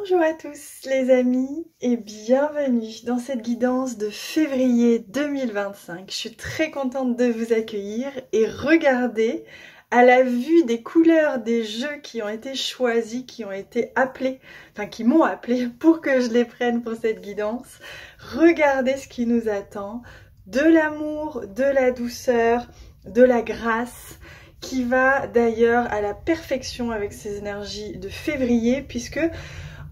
Bonjour à tous les amis et bienvenue dans cette guidance de février 2025. Je suis très contente de vous accueillir et regardez, à la vue des couleurs des jeux qui ont été choisis, qui ont été appelés, enfin qui m'ont appelé pour que je les prenne pour cette guidance, regardez ce qui nous attend, de l'amour, de la douceur, de la grâce, qui va d'ailleurs à la perfection avec ces énergies de février, puisque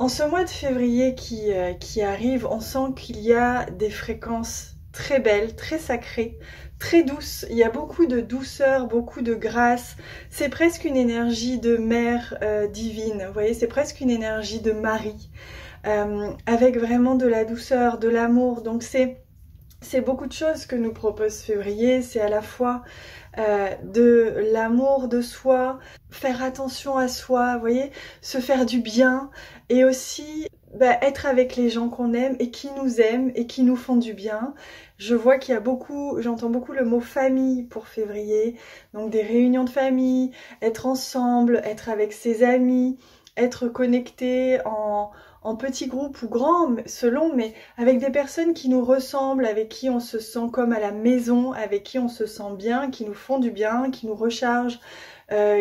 en ce mois de février qui arrive, on sent qu'il y a des fréquences très belles, très sacrées, très douces. Il y a beaucoup de douceur, beaucoup de grâce. C'est presque une énergie de mère divine, vous voyez, c'est presque une énergie de Marie, avec vraiment de la douceur, de l'amour. Donc c'est beaucoup de choses que nous propose février. C'est à la fois de l'amour de soi, faire attention à soi, vous voyez, se faire du bien, et aussi être avec les gens qu'on aime et qui nous aiment et qui nous font du bien. Je vois qu'il y a beaucoup, j'entends beaucoup le mot famille pour février, donc des réunions de famille, être ensemble, être avec ses amis, être connecté en petits groupes ou grands, selon, mais avec des personnes qui nous ressemblent, avec qui on se sent comme à la maison, avec qui on se sent bien, qui nous font du bien, qui nous rechargent,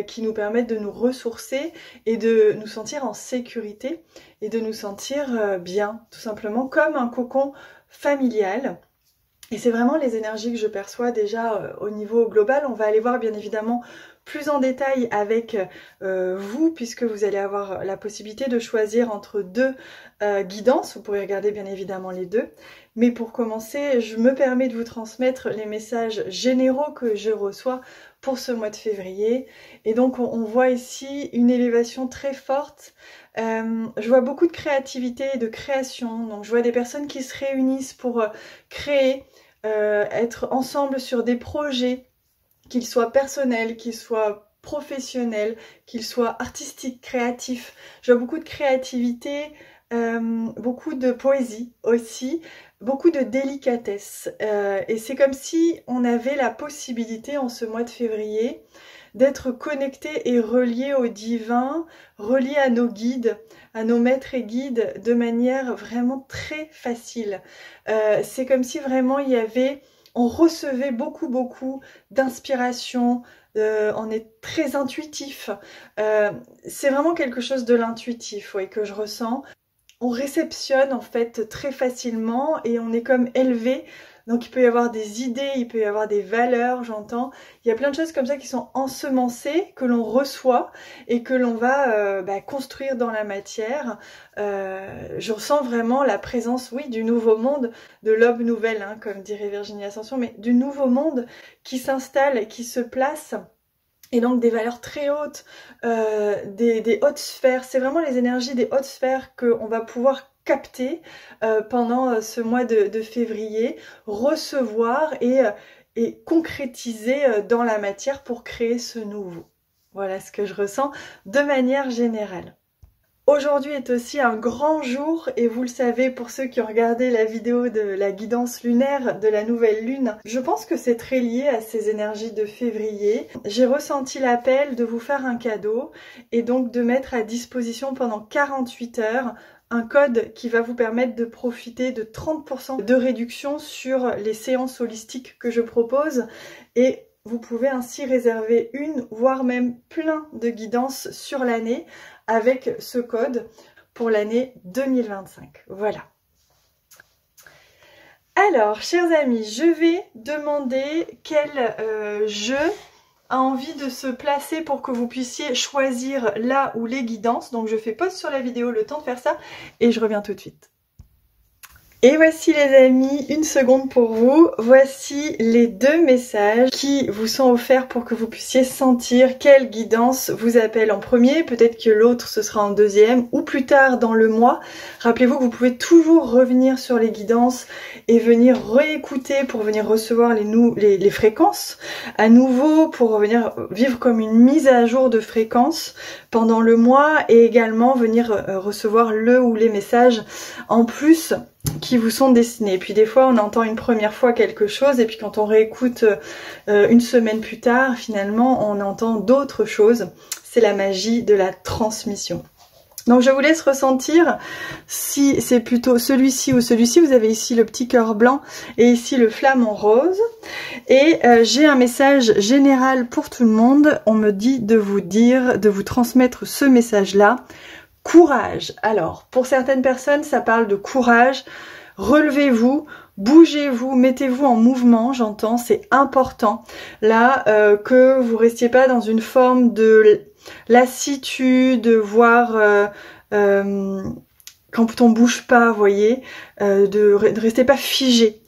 qui nous permettent de nous ressourcer et de nous sentir en sécurité et de nous sentir bien, tout simplement, comme un cocon familial. Et c'est vraiment les énergies que je perçois déjà au niveau global. On va aller voir bien évidemment plus en détail avec vous, puisque vous allez avoir la possibilité de choisir entre deux guidances. Vous pourrez regarder bien évidemment les deux. Mais pour commencer, je me permets de vous transmettre les messages généraux que je reçois pour ce mois de février. Et donc on voit ici une élévation très forte. Je vois beaucoup de créativité et de création. Donc je vois des personnes qui se réunissent pour créer, être ensemble sur des projets, qu'ils soient personnels, qu'ils soient professionnels, qu'ils soient artistiques, créatifs. Je vois beaucoup de créativité, beaucoup de poésie aussi, beaucoup de délicatesse. Et c'est comme si on avait la possibilité en ce mois de février d'être connecté et relié au divin, relié à nos guides, à nos maîtres et guides de manière vraiment très facile. C'est comme si vraiment il y avait... On recevait beaucoup d'inspiration, on est très intuitif. C'est vraiment quelque chose de l'intuitif, oui, que je ressens. On réceptionne en fait très facilement et on est comme élevé. Donc il peut y avoir des idées, il peut y avoir des valeurs, j'entends. Il y a plein de choses comme ça qui sont ensemencées, que l'on reçoit et que l'on va construire dans la matière. Je ressens vraiment la présence, oui, du nouveau monde, de l'aube nouvelle, hein, comme dirait Virginie Ascension, mais du nouveau monde qui s'installe, qui se place. Et donc des valeurs très hautes, des hautes sphères. C'est vraiment les énergies des hautes sphères qu'on va pouvoir capter pendant ce mois de février, recevoir et concrétiser dans la matière pour créer ce nouveau. Voilà ce que je ressens de manière générale. Aujourd'hui est aussi un grand jour et vous le savez pour ceux qui ont regardé la vidéo de la guidance lunaire de la nouvelle lune, je pense que c'est très lié à ces énergies de février. J'ai ressenti l'appel de vous faire un cadeau et donc de mettre à disposition pendant 48 heures un code qui va vous permettre de profiter de 30% de réduction sur les séances holistiques que je propose, et vous pouvez ainsi réserver une, voire même plein de guidances sur l'année avec ce code pour l'année 2025. Voilà. Alors, chers amis, je vais demander quel jeu a envie de se placer pour que vous puissiez choisir là ou les guidances. Donc je fais pause sur la vidéo, le temps de faire ça, et je reviens tout de suite. Et voici les amis, une seconde pour vous. Voici les deux messages qui vous sont offerts pour que vous puissiez sentir quelle guidance vous appelle en premier. Peut-être que l'autre ce sera en deuxième ou plus tard dans le mois. Rappelez-vous que vous pouvez toujours revenir sur les guidances et venir réécouter pour venir recevoir les fréquences à nouveau, pour venir vivre comme une mise à jour de fréquences pendant le mois, et également venir recevoir le ou les messages en plus qui vous sont destinés. Et puis des fois on entend une première fois quelque chose et puis quand on réécoute une semaine plus tard, finalement on entend d'autres choses. C'est la magie de la transmission. Donc je vous laisse ressentir si c'est plutôt celui-ci ou celui-ci. Vous avez ici le petit cœur blanc et ici le flamant rose. Et j'ai un message général pour tout le monde. On me dit de vous transmettre ce message-là. Courage. Alors, pour certaines personnes, ça parle de courage. Relevez-vous, bougez-vous, mettez-vous en mouvement, j'entends, c'est important. Là, que vous restiez pas dans une forme de lassitude, voire quand on bouge pas, vous voyez, de rester pas figé.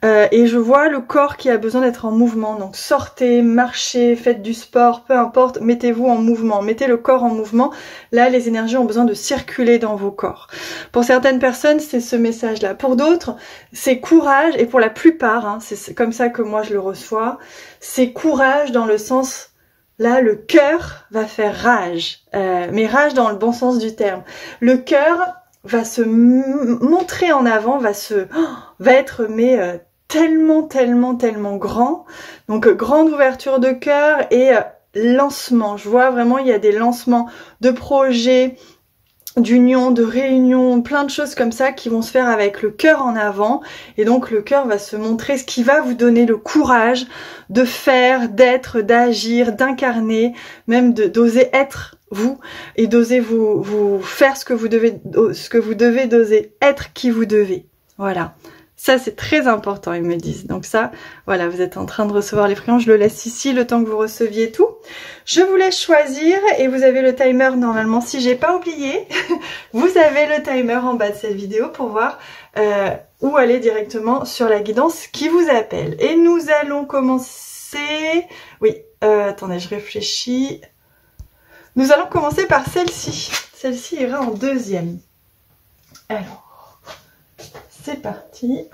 Et je vois le corps qui a besoin d'être en mouvement, donc sortez, marchez, faites du sport, peu importe, mettez-vous en mouvement, mettez le corps en mouvement. Là, les énergies ont besoin de circuler dans vos corps. Pour certaines personnes, c'est ce message-là. Pour d'autres, c'est courage, et pour la plupart, hein, c'est comme ça que moi je le reçois, c'est courage dans le sens... Là, le cœur va faire rage, mais rage dans le bon sens du terme. Le cœur va se montrer en avant, va être tellement grand. Donc grande ouverture de cœur et lancement. Je vois vraiment il y a des lancements de projets, d'union, de réunion, plein de choses comme ça qui vont se faire avec le cœur en avant. Et donc le cœur va se montrer, ce qui va vous donner le courage de faire, d'être, d'agir, d'incarner, même d'oser être vous et d'oser vous faire ce que vous devez d'oser être qui vous devez. Voilà. Ça, c'est très important, ils me disent. Donc ça, voilà, vous êtes en train de recevoir les fréquences. Je le laisse ici, le temps que vous receviez tout. Je vous laisse choisir et vous avez le timer normalement. Si j'ai pas oublié, vous avez le timer en bas de cette vidéo pour voir où aller directement sur la guidance qui vous appelle. Et nous allons commencer... Oui, attendez, je réfléchis. Nous allons commencer par celle-ci. Celle-ci ira en deuxième. Alors... C'est parti.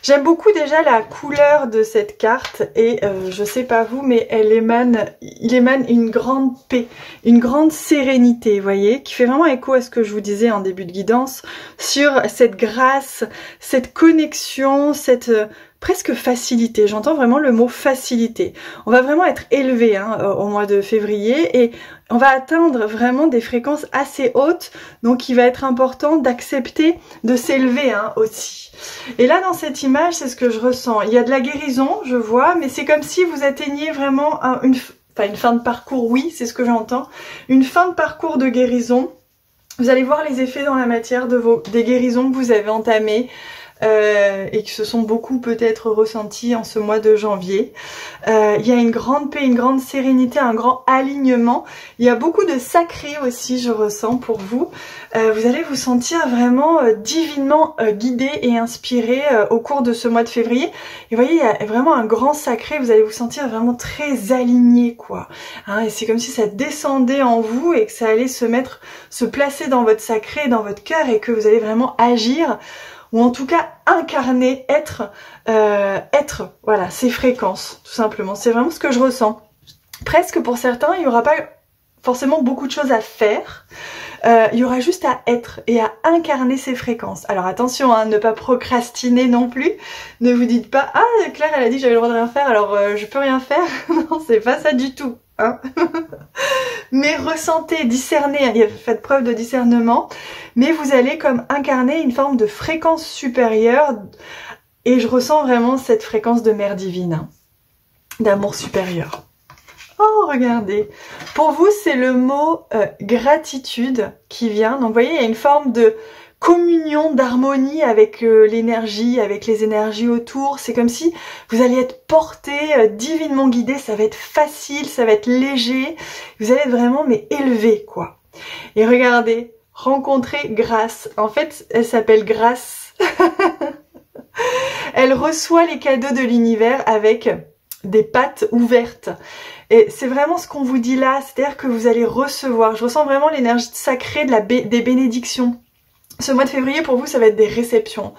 J'aime beaucoup déjà la couleur de cette carte et je sais pas vous, mais il émane une grande paix, une grande sérénité, vous voyez, qui fait vraiment écho à ce que je vous disais en début de guidance sur cette grâce, cette connexion, cette presque facilité. J'entends vraiment le mot facilité. On va vraiment être élevé au mois de février et on va atteindre vraiment des fréquences assez hautes, donc il va être important d'accepter de s'élever aussi. Et là dans cette image, c'est ce que je ressens. Il y a de la guérison, je vois, mais c'est comme si vous atteigniez vraiment une fin de parcours, oui, c'est ce que j'entends. Une fin de parcours de guérison. Vous allez voir les effets dans la matière des guérisons que vous avez entamées. Et qui se sont beaucoup peut-être ressentis en ce mois de janvier. Il y a une grande paix, une grande sérénité, un grand alignement. Il y a beaucoup de sacré aussi, je ressens pour vous. Vous allez vous sentir vraiment divinement guidé et inspiré au cours de ce mois de février. Et vous voyez, il y a vraiment un grand sacré, vous allez vous sentir vraiment très aligné, quoi. Et c'est comme si ça descendait en vous et que ça allait se placer dans votre sacré, dans votre cœur et que vous allez vraiment agir ou en tout cas incarner, être, voilà, ces fréquences, tout simplement. C'est vraiment ce que je ressens. Presque pour certains, il n'y aura pas forcément beaucoup de choses à faire. Il y aura juste à être et à incarner ces fréquences. Alors attention, ne pas procrastiner non plus. Ne vous dites pas, ah Claire elle a dit que j'avais le droit de rien faire, alors je peux rien faire. Non, c'est pas ça du tout. Mais ressentez, discernez, faites preuve de discernement, mais vous allez comme incarner une forme de fréquence supérieure et je ressens vraiment cette fréquence de mère divine, d'amour supérieur. Oh, regardez. Pour vous, c'est le mot gratitude qui vient. Donc, vous voyez, il y a une forme de communion, d'harmonie avec l'énergie, avec les énergies autour. C'est comme si vous alliez être porté, divinement guidé. Ça va être facile, ça va être léger. Vous allez être vraiment, mais élevé, quoi. Et regardez, rencontrer Grâce. En fait, elle s'appelle Grâce. Elle reçoit les cadeaux de l'univers avec des pattes ouvertes. Et c'est vraiment ce qu'on vous dit là, c'est-à-dire que vous allez recevoir. Je ressens vraiment l'énergie sacrée des bénédictions. Ce mois de février, pour vous, ça va être des réceptions.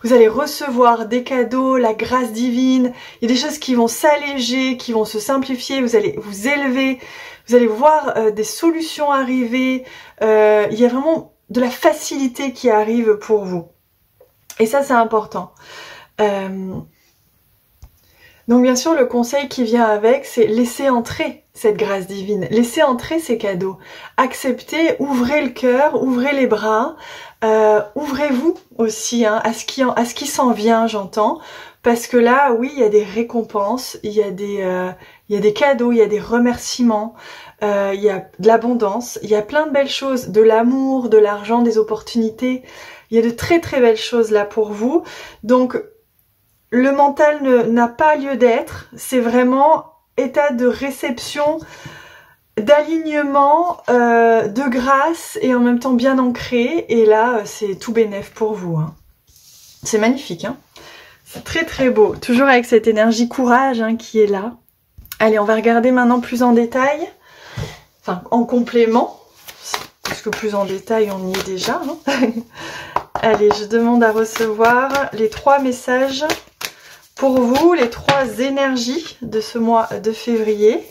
Vous allez recevoir des cadeaux, la grâce divine. Il y a des choses qui vont s'alléger, qui vont se simplifier. Vous allez vous élever. Vous allez voir des solutions arriver. Il y a vraiment de la facilité qui arrive pour vous. Et ça, c'est important. Donc bien sûr, le conseil qui vient avec, c'est laisser entrer cette grâce divine, laisser entrer ces cadeaux, acceptez, ouvrez le cœur, ouvrez les bras, ouvrez-vous aussi hein, à ce qui s'en vient, j'entends, parce que là, oui, il y a des récompenses, il y a des cadeaux, il y a des remerciements, il y a de l'abondance, il y a plein de belles choses, de l'amour, de l'argent, des opportunités, il y a de très très belles choses là pour vous, donc le mental n'a pas lieu d'être, c'est vraiment état de réception, d'alignement, de grâce et en même temps bien ancré. Et là, c'est tout bénef pour vous. Hein. C'est magnifique. Hein, c'est très très beau. Toujours avec cette énergie courage hein, qui est là. Allez, on va regarder maintenant plus en détail. Enfin, en complément. Parce que plus en détail, on y est déjà. Hein. Allez, je demande à recevoir les 3 messages pour vous, les 3 énergies de ce mois de février.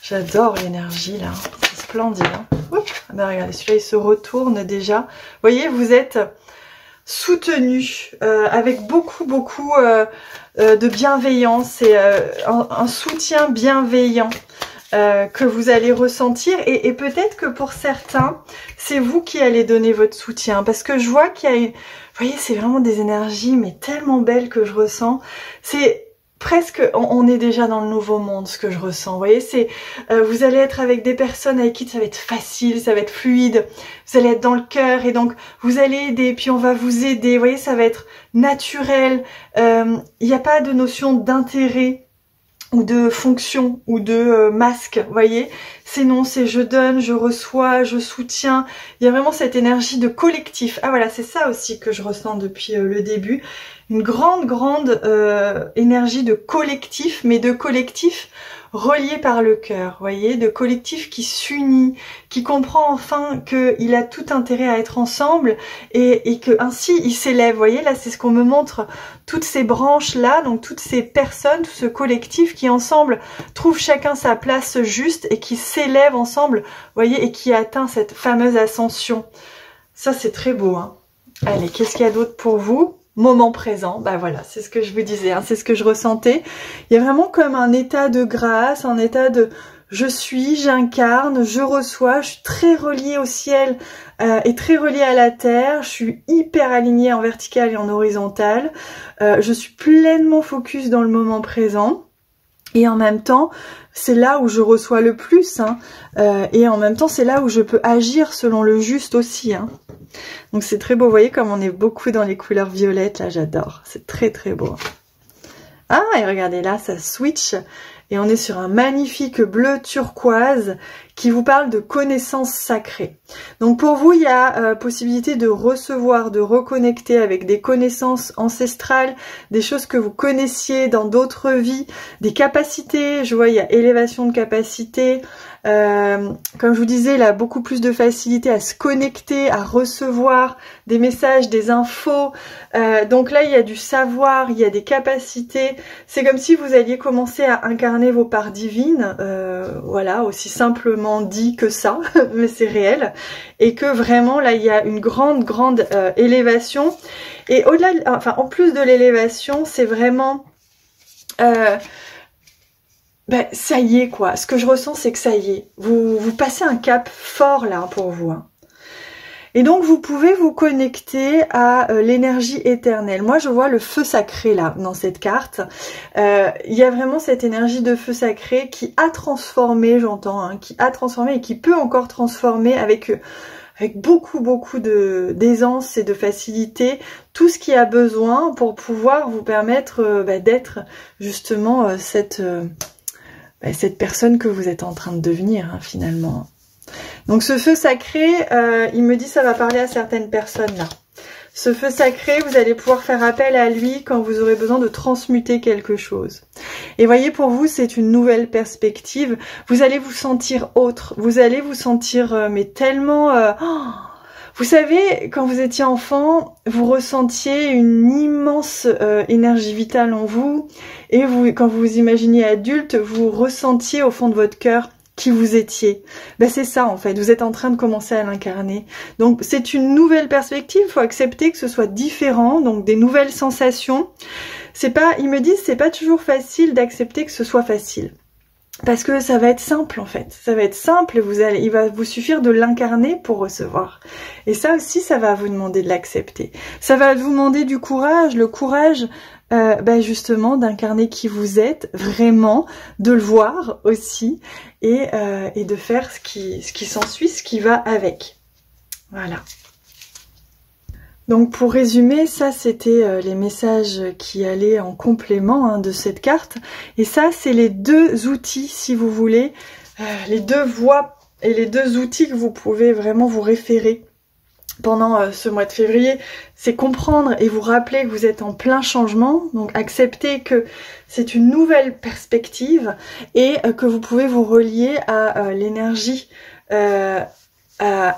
J'adore l'énergie là, c'est splendide. Hein. Ah ben regardez, celui-là il se retourne déjà. Vous voyez, vous êtes soutenu avec beaucoup de bienveillance et un soutien bienveillant que vous allez ressentir. Et peut-être que pour certains, c'est vous qui allez donner votre soutien. Parce que je vois qu'il y a une... Vous voyez, c'est vraiment des énergies, mais tellement belles que je ressens. C'est presque, on est déjà dans le nouveau monde, ce que je ressens. Vous voyez, c'est, vous allez être avec des personnes avec qui ça va être facile, ça va être fluide. Vous allez être dans le cœur et donc vous allez aider, puis on va vous aider. Vous voyez, ça va être naturel. Il n'y a pas de notion d'intérêt ou de fonction ou de masque, vous voyez, c'est non, c'est je donne, je reçois, je soutiens, il y a vraiment cette énergie de collectif. Ah voilà, c'est ça aussi que je ressens depuis le début, une grande énergie de collectif, mais de collectif relié par le cœur, vous voyez, de collectif qui s'unit, qui comprend enfin qu'il a tout intérêt à être ensemble et que ainsi il s'élève, vous voyez, là c'est ce qu'on me montre, toutes ces branches là, donc toutes ces personnes, tout ce collectif qui ensemble trouve chacun sa place juste et qui s'élève ensemble, vous voyez, et qui atteint cette fameuse ascension. Ça c'est très beau, hein. Allez, qu'est-ce qu'il y a d'autre pour vous ? Moment présent, bah voilà, c'est ce que je vous disais, hein, c'est ce que je ressentais. Il y a vraiment comme un état de grâce, un état de je suis, j'incarne, je reçois, je suis très reliée au ciel et très reliée à la terre, je suis hyper alignée en vertical et en horizontal, je suis pleinement focus dans le moment présent. Et en même temps, c'est là où je reçois le plus, hein, et en même temps, c'est là où je peux agir selon le juste aussi. Hein. Donc c'est très beau, vous voyez comme on est beaucoup dans les couleurs violettes, là j'adore, c'est très très beau. Ah, et regardez là, ça switch, et on est sur un magnifique bleu turquoise qui vous parle de connaissances sacrées. Donc pour vous, il y a possibilité de recevoir, de reconnecter avec des connaissances ancestrales, des choses que vous connaissiez dans d'autres vies, des capacités, je vois il y a élévation de capacité, comme je vous disais, là, beaucoup plus de facilité à se connecter, à recevoir des messages, des infos. Donc là, il y a du savoir, il y a des capacités. C'est comme si vous alliez commencer à incarner vos parts divines. Voilà, aussi simplement dit que ça, mais c'est réel. Et que vraiment, là, il y a une grande élévation. Et au-delà, enfin, en plus de l'élévation, c'est vraiment... Ben, ça y est quoi, ce que je ressens c'est que ça y est, vous passez un cap fort là pour vous. Hein. Et donc vous pouvez vous connecter à l'énergie éternelle. Moi je vois le feu sacré là dans cette carte. Il y a vraiment cette énergie de feu sacré qui a transformé, j'entends, hein, qui a transformé et qui peut encore transformer avec beaucoup d'aisance et de facilité tout ce qui a besoin pour pouvoir vous permettre d'être justement cette personne que vous êtes en train de devenir hein, finalement. Donc ce feu sacré, il me dit ça va parler à certaines personnes là. Ce feu sacré, vous allez pouvoir faire appel à lui quand vous aurez besoin de transmuter quelque chose. Et voyez, pour vous, c'est une nouvelle perspective. Vous allez vous sentir autre. Vous allez vous sentir mais tellement... Vous savez, quand vous étiez enfant, vous ressentiez une immense énergie vitale en vous. Et quand vous vous imaginiez adulte, vous ressentiez au fond de votre cœur qui vous étiez. Ben c'est ça en fait, vous êtes en train de commencer à l'incarner. Donc c'est une nouvelle perspective, il faut accepter que ce soit différent, donc des nouvelles sensations. ils me disent, c'est pas toujours facile d'accepter que ce soit facile. Parce que ça va être simple en fait, ça va être simple et il va vous suffire de l'incarner pour recevoir. Et ça aussi, ça va vous demander de l'accepter. Ça va vous demander du courage, le courage justement d'incarner qui vous êtes vraiment, de le voir aussi et de faire ce qui s'ensuit, ce qui va avec. Voilà. Donc pour résumer, ça c'était les messages qui allaient en complément de cette carte. Et ça c'est les deux outils, si vous voulez, les deux voies et les deux outils que vous pouvez vraiment vous référer pendant ce mois de février. C'est comprendre et vous rappeler que vous êtes en plein changement. Donc accepter que c'est une nouvelle perspective et que vous pouvez vous relier à l'énergie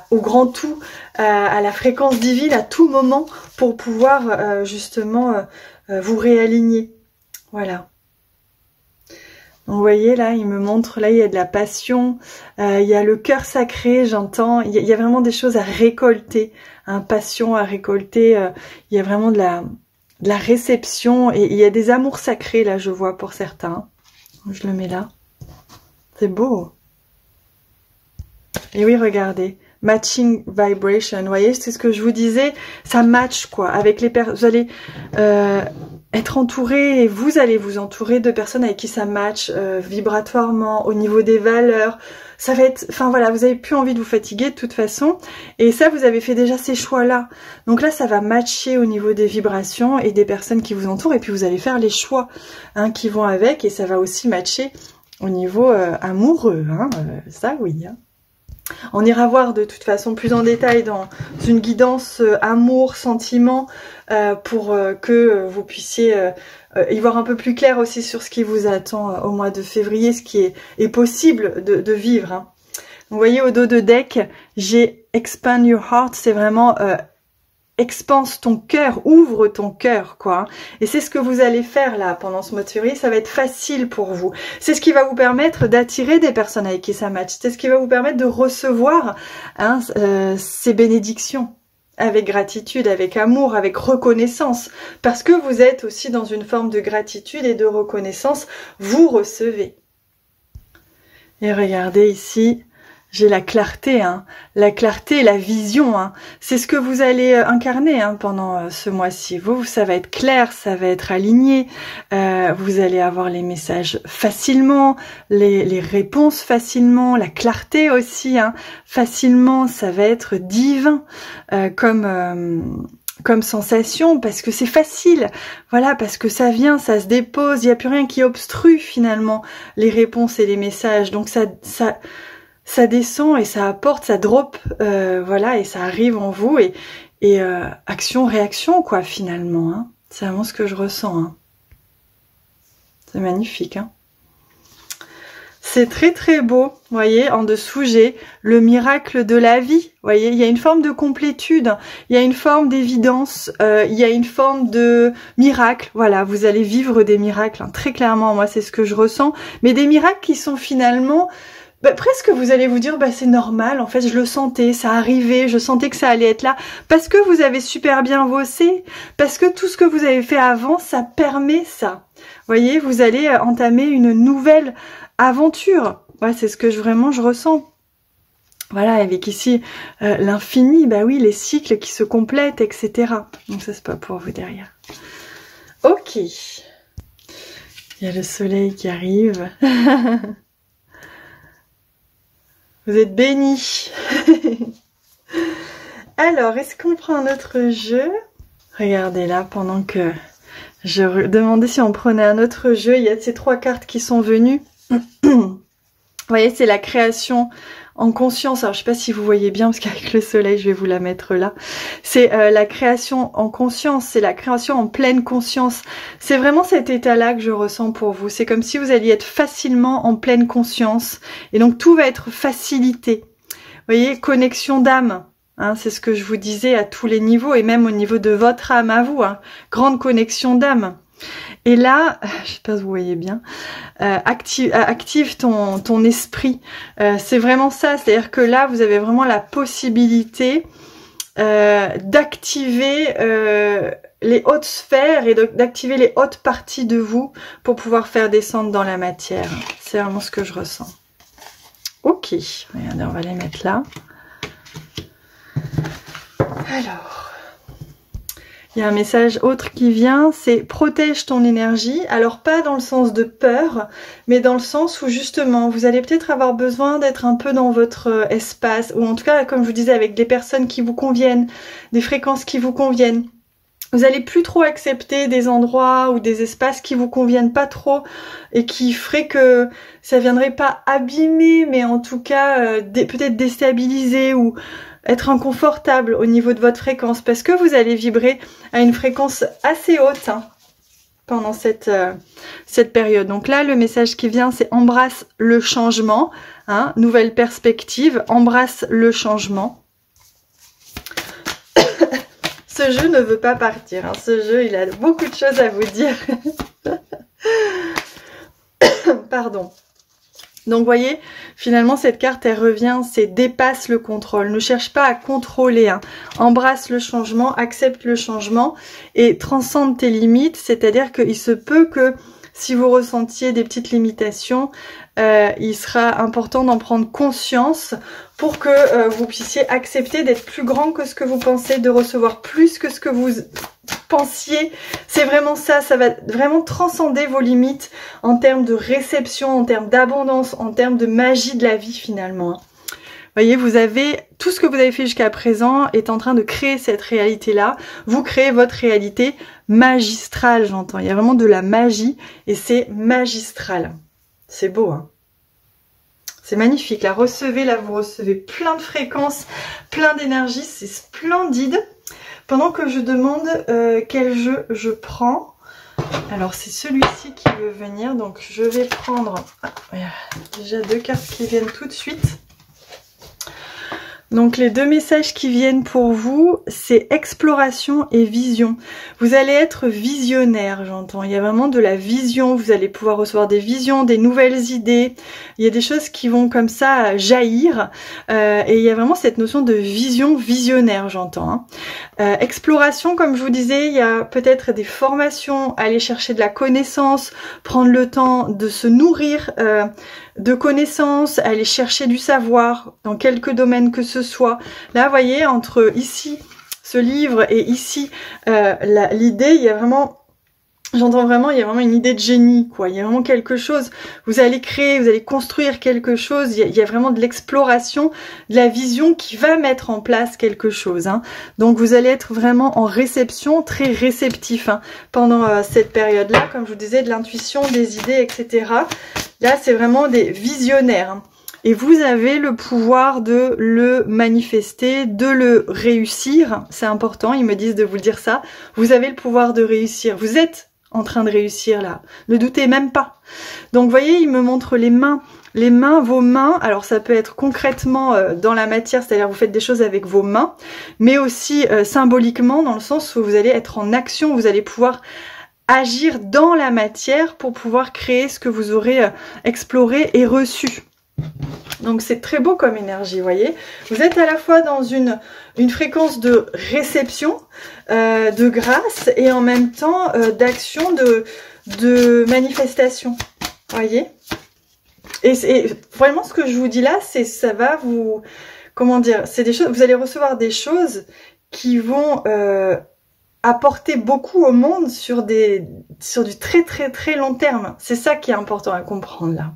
au grand tout, à la fréquence divine à tout moment pour pouvoir justement vous réaligner. Voilà. Donc vous voyez là, il me montre, là il y a de la passion, il y a le cœur sacré, j'entends, il y a vraiment des choses à récolter, passion à récolter, il y a vraiment de la réception et il y a des amours sacrés là, je vois pour certains. Je le mets là. C'est beau. Et oui, regardez, matching vibration, vous voyez, c'est ce que je vous disais, ça match quoi, avec les personnes, vous allez être entouré et vous allez vous entourer de personnes avec qui ça match vibratoirement, au niveau des valeurs, ça va être, enfin voilà, vous avez plus envie de vous fatiguer de toute façon, et ça vous avez fait déjà ces choix-là, donc là ça va matcher au niveau des vibrations et des personnes qui vous entourent, et puis vous allez faire les choix qui vont avec, et ça va aussi matcher au niveau amoureux, ça oui. On ira voir de toute façon plus en détail dans une guidance amour, sentiment, pour que vous puissiez y voir un peu plus clair aussi sur ce qui vous attend au mois de février, ce qui est possible de vivre. Vous voyez au dos de deck, j'ai Expand Your Heart, c'est vraiment expanse ton cœur, ouvre ton cœur, quoi. Et c'est ce que vous allez faire là pendant ce mois de février, ça va être facile pour vous. C'est ce qui va vous permettre d'attirer des personnes avec qui ça match. C'est ce qui va vous permettre de recevoir ces bénédictions avec gratitude, avec amour, avec reconnaissance. Parce que vous êtes aussi dans une forme de gratitude et de reconnaissance, vous recevez. Et regardez ici, j'ai la clarté, la clarté, la vision. C'est ce que vous allez incarner pendant ce mois-ci. Vous, ça va être clair, ça va être aligné. Vous allez avoir les messages facilement, les réponses facilement, la clarté aussi. Facilement, ça va être divin comme sensation, parce que c'est facile. Voilà, parce que ça vient, ça se dépose. Il n'y a plus rien qui obstrue finalement les réponses et les messages. Donc ça descend et ça apporte, ça drop, voilà, et ça arrive en vous, et action-réaction, quoi, finalement. C'est vraiment ce que je ressens. C'est magnifique. C'est très très beau. Vous voyez, en dessous, j'ai le miracle de la vie. Vous voyez, il y a une forme de complétude, il y a une forme d'évidence, il y a une forme de miracle. Voilà, vous allez vivre des miracles, très clairement. Moi, c'est ce que je ressens. Mais des miracles qui sont finalement... presque vous allez vous dire, c'est normal, en fait je le sentais, ça arrivait, je sentais que ça allait être là, parce que vous avez super bien bossé, parce que tout ce que vous avez fait avant, ça permet ça. Vous voyez, vous allez entamer une nouvelle aventure. Ouais, c'est ce que vraiment je ressens. Voilà, avec ici l'infini, oui, les cycles qui se complètent, etc. Donc ça c'est pas pour vous derrière. Ok. Il y a le soleil qui arrive. Vous êtes bénis. Alors, est-ce qu'on prend un autre jeu? Regardez là, pendant que je demandais si on prenait un autre jeu, il y a ces trois cartes qui sont venues. Vous voyez, c'est la création en conscience. Alors, je sais pas si vous voyez bien, parce qu'avec le soleil, je vais vous la mettre là. C'est la création en conscience, c'est la création en pleine conscience. C'est vraiment cet état-là que je ressens pour vous. C'est comme si vous alliez être facilement en pleine conscience. Et donc, tout va être facilité. Vous voyez, connexion d'âme. C'est ce que je vous disais à tous les niveaux, et même au niveau de votre âme à vous. Grande connexion d'âme. Et là, je sais pas si vous voyez bien, active ton esprit. C'est vraiment ça, c'est-à-dire que là, vous avez vraiment la possibilité d'activer les hautes sphères et d'activer les hautes parties de vous pour pouvoir faire descendre dans la matière. C'est vraiment ce que je ressens. Ok, regardez, on va les mettre là. Alors, il y a un message autre qui vient, c'est protège ton énergie. Alors pas dans le sens de peur, mais dans le sens où justement vous allez peut-être avoir besoin d'être un peu dans votre espace, ou en tout cas comme je vous disais avec des personnes qui vous conviennent, des fréquences qui vous conviennent. Vous allez plus trop accepter des endroits ou des espaces qui vous conviennent pas trop et qui feraient que ça viendrait pas abîmer, mais en tout cas peut-être déstabiliser ou être inconfortable au niveau de votre fréquence, parce que vous allez vibrer à une fréquence assez haute hein, pendant cette période. Donc là, le message qui vient, c'est embrasse le changement, hein, nouvelle perspective, embrasse le changement. Ce jeu ne veut pas partir, hein. Ce jeu, il a beaucoup de choses à vous dire. Pardon. Donc, vous voyez, finalement, cette carte, elle revient, c'est dépasse le contrôle. Ne cherche pas à contrôler. Hein. Embrasse le changement, accepte le changement et transcende tes limites. C'est-à-dire qu'il se peut que si vous ressentiez des petites limitations, il sera important d'en prendre conscience pour que vous puissiez accepter d'être plus grand que ce que vous pensez, de recevoir plus que ce que vous pensiez. C'est vraiment ça, ça va vraiment transcender vos limites en termes de réception, en termes d'abondance, en termes de magie de la vie finalement. Vous voyez, vous avez tout ce que vous avez fait jusqu'à présent est en train de créer cette réalité-là. Vous créez votre réalité magistrale, j'entends. Il y a vraiment de la magie et c'est magistral. C'est beau, hein. C'est magnifique. Là, vous recevez plein de fréquences, plein d'énergie. C'est splendide. Pendant que je demande quel jeu je prends. Alors, c'est celui-ci qui veut venir. Donc, je vais prendre déjà 2 cartes qui viennent tout de suite. Donc les 2 messages qui viennent pour vous, c'est exploration et vision. Vous allez être visionnaire, j'entends. Il y a vraiment de la vision, vous allez pouvoir recevoir des visions, des nouvelles idées. Il y a des choses qui vont comme ça jaillir. Et il y a vraiment cette notion de vision visionnaire, j'entends. Hein. Exploration, comme je vous disais, il y a peut-être des formations, aller chercher de la connaissance, prendre le temps de se nourrir de connaissances, aller chercher du savoir dans quelques domaines que ce soit. Là, vous voyez, entre ici, ce livre et ici, l'idée, il y a vraiment... J'entends vraiment, il y a vraiment une idée de génie, quoi. Il y a vraiment quelque chose. Vous allez créer, vous allez construire quelque chose. Il y a vraiment de l'exploration, de la vision qui va mettre en place quelque chose. Hein. Donc, vous allez être vraiment en réception, très réceptif hein, pendant cette période-là. Comme je vous disais, de l'intuition, des idées, etc. Là, c'est vraiment des visionnaires. Hein. Et vous avez le pouvoir de le manifester, de le réussir. C'est important, ils me disent de vous le dire ça. Vous avez le pouvoir de réussir. Vous êtes en train de réussir là. Ne doutez même pas. Donc, vous voyez, il me montre les mains. Les mains, vos mains, alors ça peut être concrètement dans la matière, c'est-à-dire vous faites des choses avec vos mains, mais aussi symboliquement dans le sens où vous allez être en action, vous allez pouvoir agir dans la matière pour pouvoir créer ce que vous aurez exploré et reçu. Donc c'est très beau comme énergie, vous voyez. Vous êtes à la fois dans une fréquence de réception, de grâce et en même temps d'action, de manifestation, vous voyez. Et vraiment ce que je vous dis là, c'est ça va vous... Comment dire, c'est des choses, vous allez recevoir des choses qui vont apporter beaucoup au monde sur du très très très long terme. C'est ça qui est important à comprendre là.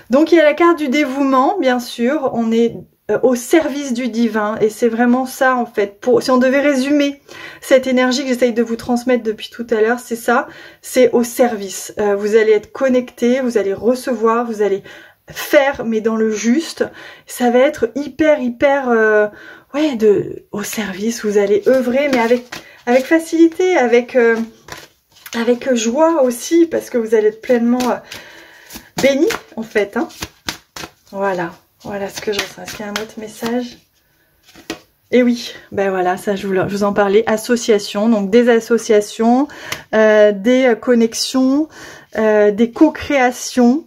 Donc il y a la carte du dévouement, bien sûr, on est au service du divin et c'est vraiment ça en fait. Si on devait résumer cette énergie que j'essaye de vous transmettre depuis tout à l'heure, c'est ça, c'est au service. Vous allez être connecté, vous allez recevoir, vous allez faire mais dans le juste. Ça va être hyper au service, vous allez œuvrer mais avec facilité, avec joie aussi parce que vous allez être pleinement béni en fait. Hein. Voilà ce que je ressens. Est-ce qu'il y a un autre message? Et oui, ben voilà, ça je vous en parlais. Association, donc des associations, des connexions, des co-créations,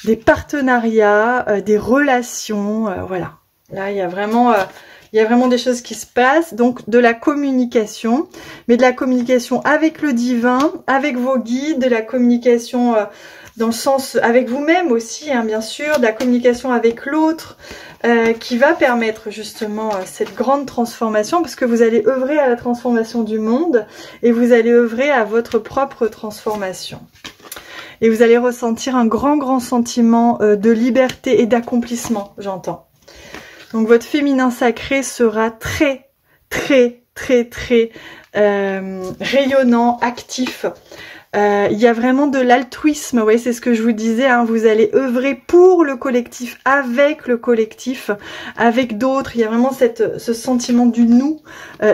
des partenariats, des relations, voilà. Là, il y a vraiment Il y a vraiment des choses qui se passent, donc de la communication, mais de la communication avec le divin, avec vos guides, de la communication dans le sens avec vous-même aussi, hein, bien sûr, de la communication avec l'autre, qui va permettre justement cette grande transformation, parce que vous allez œuvrer à la transformation du monde et vous allez œuvrer à votre propre transformation. Et vous allez ressentir un grand sentiment de liberté et d'accomplissement, j'entends. Donc votre féminin sacré sera très rayonnant, actif. Il y a vraiment de l'altruisme, vous voyez, c'est ce que je vous disais, hein, vous allez œuvrer pour le collectif, avec d'autres. Il y a vraiment ce sentiment du nous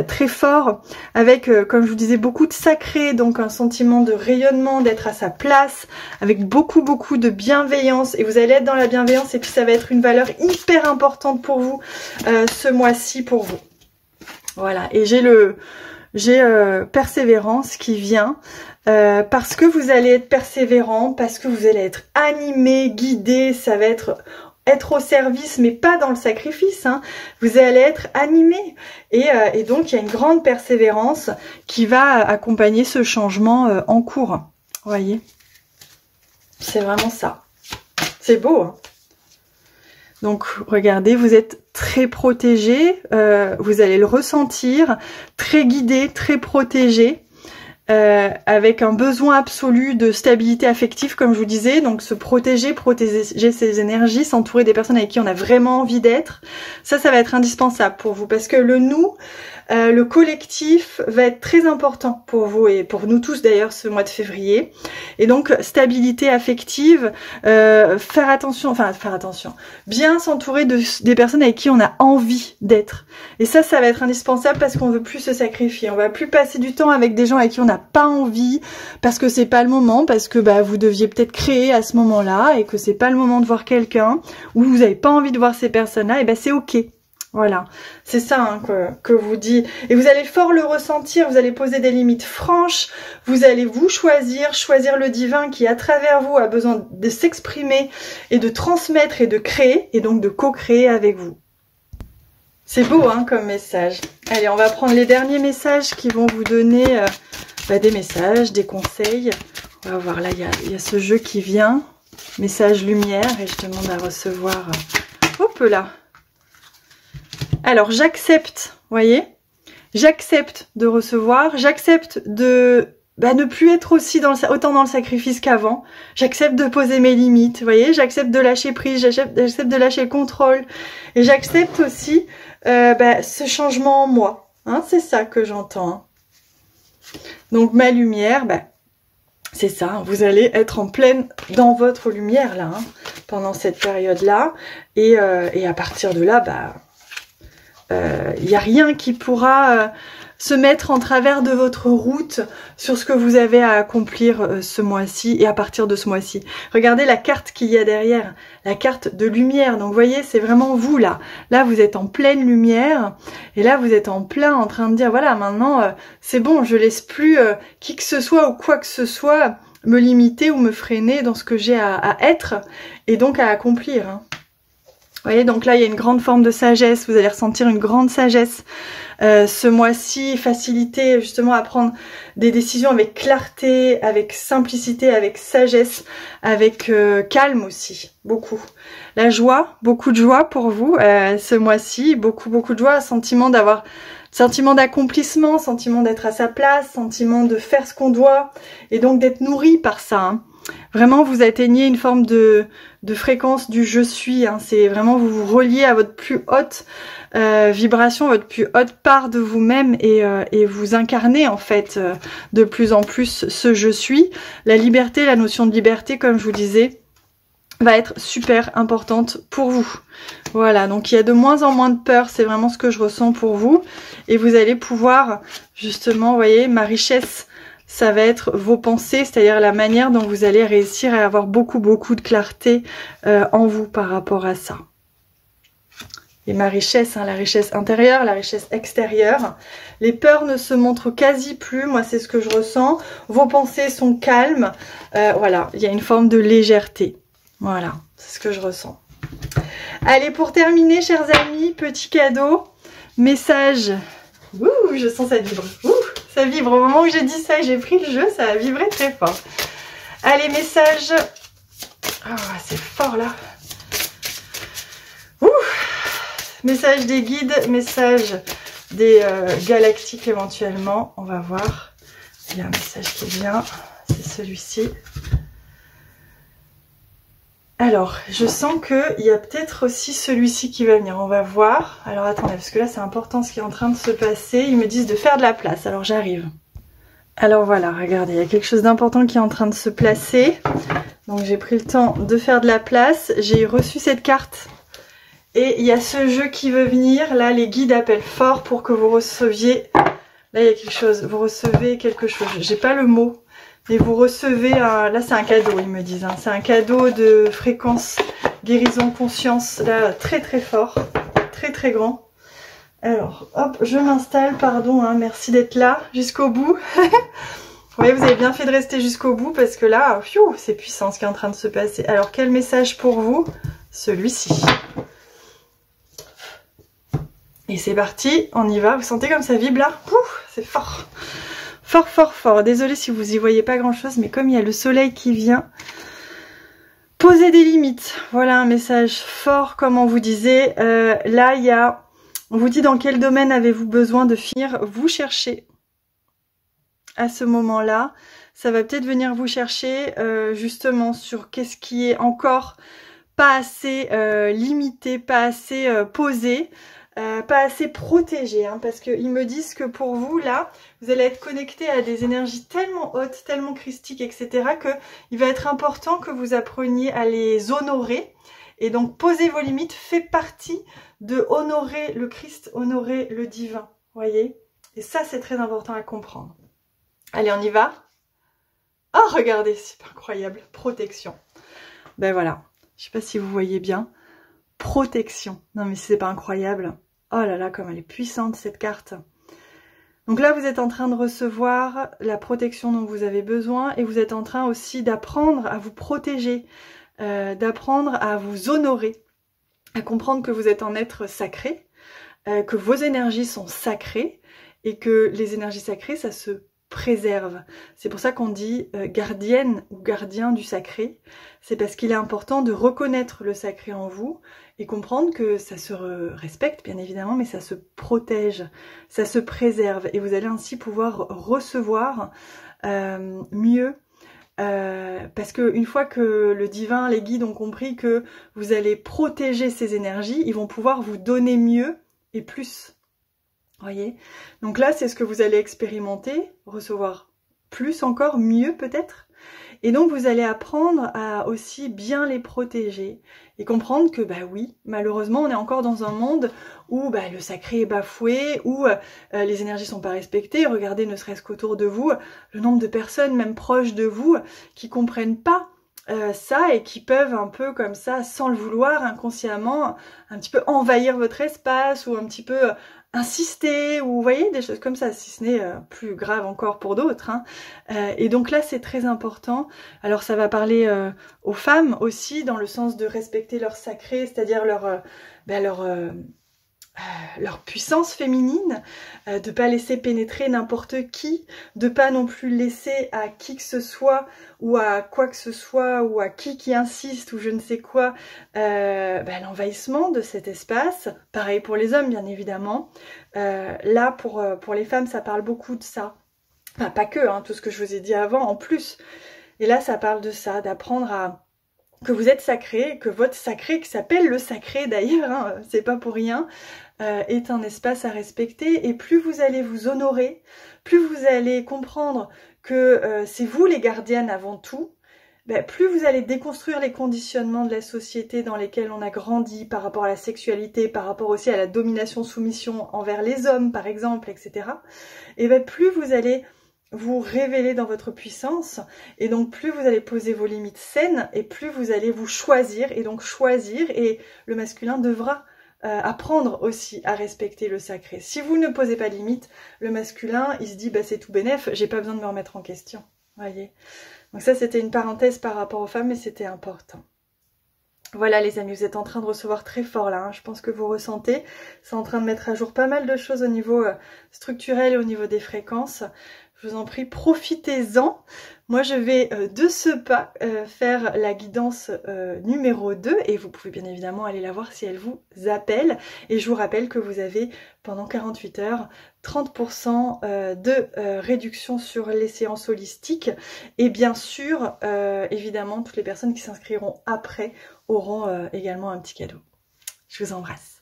très fort, avec, comme je vous disais, beaucoup de sacré, donc un sentiment de rayonnement, d'être à sa place, avec beaucoup de bienveillance, et vous allez être dans la bienveillance, et puis ça va être une valeur hyper importante pour vous ce mois-ci pour vous. Voilà, et j'ai persévérance qui vient parce que vous allez être persévérant, parce que vous allez être animé, guidé, ça va être au service, mais pas dans le sacrifice, hein. Vous allez être animé et donc il y a une grande persévérance qui va accompagner ce changement en cours. Vous voyez, c'est vraiment ça. C'est beau, hein. Donc regardez, vous êtes très protégé, vous allez le ressentir, très guidé, très protégé, avec un besoin absolu de stabilité affective, comme je vous disais. Donc se protéger ses énergies, s'entourer des personnes avec qui on a vraiment envie d'être, ça va être indispensable pour vous, parce que le nous, le collectif va être très important pour vous et pour nous tous d'ailleurs ce mois de février. Et donc stabilité affective, faire attention, bien s'entourer des personnes avec qui on a envie d'être. Et ça va être indispensable parce qu'on veut plus se sacrifier. On va plus passer du temps avec des gens avec qui on n'a pas envie, parce que c'est pas le moment, parce que vous deviez peut-être créer à ce moment-là et que c'est pas le moment de voir quelqu'un, ou vous n'avez pas envie de voir ces personnes-là, et c'est ok. Voilà, c'est ça, hein, que vous dit. Et vous allez fort le ressentir, vous allez poser des limites franches, vous allez vous choisir le divin qui à travers vous a besoin de s'exprimer et de transmettre et de créer, et donc de co-créer avec vous. C'est beau, hein, comme message. Allez, on va prendre les derniers messages qui vont vous donner des messages, des conseils. On va voir, là il y a ce jeu qui vient, message lumière, et je demande à recevoir, hop là. Alors j'accepte, voyez, j'accepte de recevoir, j'accepte de ne plus être aussi autant dans le sacrifice qu'avant, j'accepte de poser mes limites, voyez, j'accepte de lâcher prise, j'accepte de lâcher le contrôle, et j'accepte aussi ce changement en moi, hein, c'est ça que j'entends. Hein. Donc ma lumière, c'est ça, hein, vous allez être en pleine dans votre lumière là, hein, pendant cette période-là, et à partir de là, il n'y a rien qui pourra se mettre en travers de votre route sur ce que vous avez à accomplir ce mois-ci et à partir de ce mois-ci. Regardez la carte qu'il y a derrière, la carte de lumière. Donc vous voyez, c'est vraiment vous là. Là, vous êtes en pleine lumière et là, vous êtes en plein en train de dire, voilà, maintenant, c'est bon, je laisse plus qui que ce soit ou quoi que ce soit me limiter ou me freiner dans ce que j'ai à être et donc à accomplir. Hein. Vous voyez, donc là, il y a une grande forme de sagesse. Vous allez ressentir une grande sagesse ce mois-ci. Facilité justement à prendre des décisions avec clarté, avec simplicité, avec sagesse, avec calme aussi. Beaucoup. La joie, beaucoup de joie pour vous ce mois-ci. Beaucoup de joie. Sentiment d'accomplissement, sentiment d'être à sa place, sentiment de faire ce qu'on doit et donc d'être nourri par ça. Hein. Vraiment, vous atteignez une forme de fréquence du je suis. Hein. C'est vraiment, vous vous reliez à votre plus haute vibration, votre plus haute part de vous-même et vous incarnez en fait de plus en plus ce je suis. La liberté, la notion de liberté, comme je vous disais, va être super importante pour vous. Voilà, donc il y a de moins en moins de peur, c'est vraiment ce que je ressens pour vous. Et vous allez pouvoir, justement, vous voyez, ma richesse, ça va être vos pensées, c'est-à-dire la manière dont vous allez réussir à avoir beaucoup de clarté en vous par rapport à ça. Et ma richesse, hein, la richesse intérieure, la richesse extérieure. Les peurs ne se montrent quasi plus, moi c'est ce que je ressens. Vos pensées sont calmes, voilà, il y a une forme de légèreté. Voilà, c'est ce que je ressens. Allez, pour terminer, chers amis, petit cadeau. Message. Ouh, je sens ça vibre. Ouh, ça vibre. Au moment où j'ai dit ça et j'ai pris le jeu, ça a vibré très fort. Allez, message. Oh, c'est fort là. Ouh. Message des guides, message des galactiques éventuellement. On va voir. Il y a un message qui vient. C'est celui-ci. Alors, je sens qu'il y a peut-être aussi celui-ci qui va venir. On va voir. Alors, attendez, parce que là, c'est important ce qui est en train de se passer. Ils me disent de faire de la place. Alors, j'arrive. Alors, voilà, regardez, il y a quelque chose d'important qui est en train de se placer. Donc, j'ai pris le temps de faire de la place. J'ai reçu cette carte. Et il y a ce jeu qui veut venir. Là, les guides appellent fort pour que vous receviez... Là, il y a quelque chose. Vous recevez quelque chose. J'ai pas le mot. Et vous recevez, là c'est un cadeau, ils me disent, hein. C'est un cadeau de fréquence, guérison, conscience, là très très fort, très très grand. Alors, hop, je m'installe, pardon, hein, merci d'être là jusqu'au bout. Vous voyez, vous avez bien fait de rester jusqu'au bout parce que là, c'est puissant ce qui est en train de se passer. Alors, quel message pour vous? Celui-ci. Et c'est parti, on y va. Vous sentez comme ça vibre là? C'est fort. Fort, fort, fort. Désolée si vous y voyez pas grand chose, mais comme il y a le soleil qui vient, posez des limites. Voilà un message fort, comme on vous disait. Là, il y a, on vous dit dans quel domaine avez-vous besoin de finir. Vous cherchez à ce moment-là. Ça va peut-être venir vous chercher justement sur qu'est-ce qui est encore pas assez limité, pas assez posé. Pas assez protégé, hein, parce qu'ils me disent que pour vous, là, vous allez être connecté à des énergies tellement hautes, tellement christiques, etc., que il va être important que vous appreniez à les honorer. Et donc, poser vos limites fait partie de honorer le Christ, honorer le divin, voyez. Et ça, c'est très important à comprendre. Allez, on y va. Oh, regardez, c'est incroyable. Protection. Ben voilà, je sais pas si vous voyez bien. Protection. Non, mais c'est pas incroyable. Oh là là, comme elle est puissante cette carte. Donc là, vous êtes en train de recevoir la protection dont vous avez besoin et vous êtes en train aussi d'apprendre à vous protéger, d'apprendre à vous honorer, à comprendre que vous êtes un être sacré, que vos énergies sont sacrées et que les énergies sacrées, ça se préserve. C'est pour ça qu'on dit gardienne ou gardien du sacré. C'est parce qu'il est important de reconnaître le sacré en vous et comprendre que ça se respecte bien évidemment, mais ça se protège, ça se préserve et vous allez ainsi pouvoir recevoir mieux. Parce que une fois que le divin, les guides ont compris que vous allez protéger ces énergies, ils vont pouvoir vous donner mieux et plus. Voyez, donc là c'est ce que vous allez expérimenter, recevoir plus encore, mieux peut-être, et donc vous allez apprendre à aussi bien les protéger et comprendre que bah oui, malheureusement on est encore dans un monde où bah, le sacré est bafoué, où les énergies sont pas respectées. Regardez ne serait-ce qu'autour de vous, le nombre de personnes même proches de vous qui comprennent pas ça et qui peuvent un peu comme ça, sans le vouloir, inconsciemment, un petit peu envahir votre espace ou un petit peu insister, ou vous voyez, des choses comme ça, si ce n'est plus grave encore pour d'autres. Hein. Et donc là, c'est très important. Alors ça va parler aux femmes aussi, dans le sens de respecter leur sacré, c'est-à-dire leur puissance féminine, de pas laisser pénétrer n'importe qui, de pas non plus laisser à qui que ce soit ou à quoi que ce soit ou à qui insiste ou je ne sais quoi l'envahissement de cet espace. Pareil pour les hommes bien évidemment. Là pour les femmes ça parle beaucoup de ça. Enfin pas que, hein, tout ce que je vous ai dit avant en plus. Et là ça parle de ça, d'apprendre à que vous êtes sacré, que votre sacré, qui s'appelle le sacré d'ailleurs, hein, c'est pas pour rien, est un espace à respecter. Et plus vous allez vous honorer, plus vous allez comprendre que c'est vous les gardiennes avant tout, plus vous allez déconstruire les conditionnements de la société dans lesquels on a grandi par rapport à la sexualité, par rapport aussi à la domination-soumission envers les hommes par exemple, etc. Et plus vous allez vous révéler dans votre puissance et donc plus vous allez poser vos limites saines et plus vous allez vous choisir et donc choisir et le masculin devra apprendre aussi à respecter le sacré. Si vous ne posez pas de limites, le masculin il se dit c'est tout bénef, j'ai pas besoin de me remettre en question. Voyez. Donc ça c'était une parenthèse par rapport aux femmes mais c'était important. Voilà les amis, vous êtes en train de recevoir très fort là, hein. Je pense que vous ressentez. C'est en train de mettre à jour pas mal de choses au niveau structurel et au niveau des fréquences. Je vous en prie, profitez-en. Moi, je vais de ce pas faire la guidance numéro 2 et vous pouvez bien évidemment aller la voir si elle vous appelle. Et je vous rappelle que vous avez pendant 48 heures 30% de réduction sur les séances holistiques. Et bien sûr, évidemment, toutes les personnes qui s'inscriront après auront également un petit cadeau. Je vous embrasse.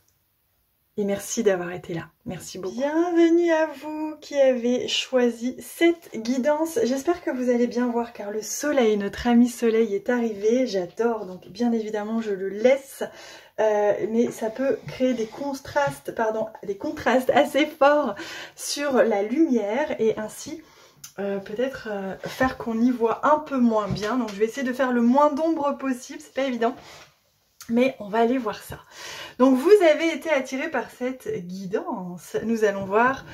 Et merci d'avoir été là. Merci beaucoup. Bienvenue à vous qui avez choisi cette guidance. J'espère que vous allez bien voir car le soleil, notre ami soleil est arrivé. J'adore, donc bien évidemment je le laisse. Mais ça peut créer des contrastes assez forts sur la lumière et ainsi peut-être faire qu'on y voit un peu moins bien. Donc je vais essayer de faire le moins d'ombre possible, c'est pas évident. Mais on va aller voir ça. Donc vous avez été attiré par cette guidance. Nous allons voir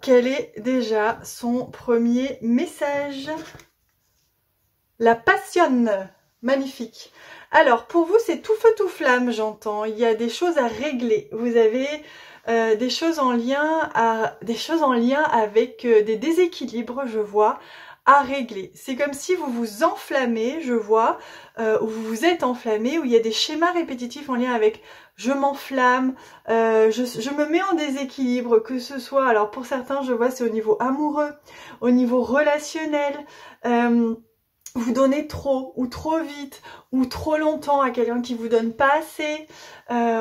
quel est déjà son premier message. La passionne. Magnifique. Alors pour vous c'est tout feu tout flamme, j'entends. Il y a des choses à régler. Vous avez des choses en lien avec des déséquilibres, je vois, à régler. C'est comme si vous vous enflammez, je vois, où vous vous êtes enflammé, où il y a des schémas répétitifs en lien avec je m'enflamme, je me mets en déséquilibre, que ce soit, alors pour certains je vois c'est au niveau amoureux, au niveau relationnel, vous donnez trop ou trop vite ou trop longtemps à quelqu'un qui vous donne pas assez,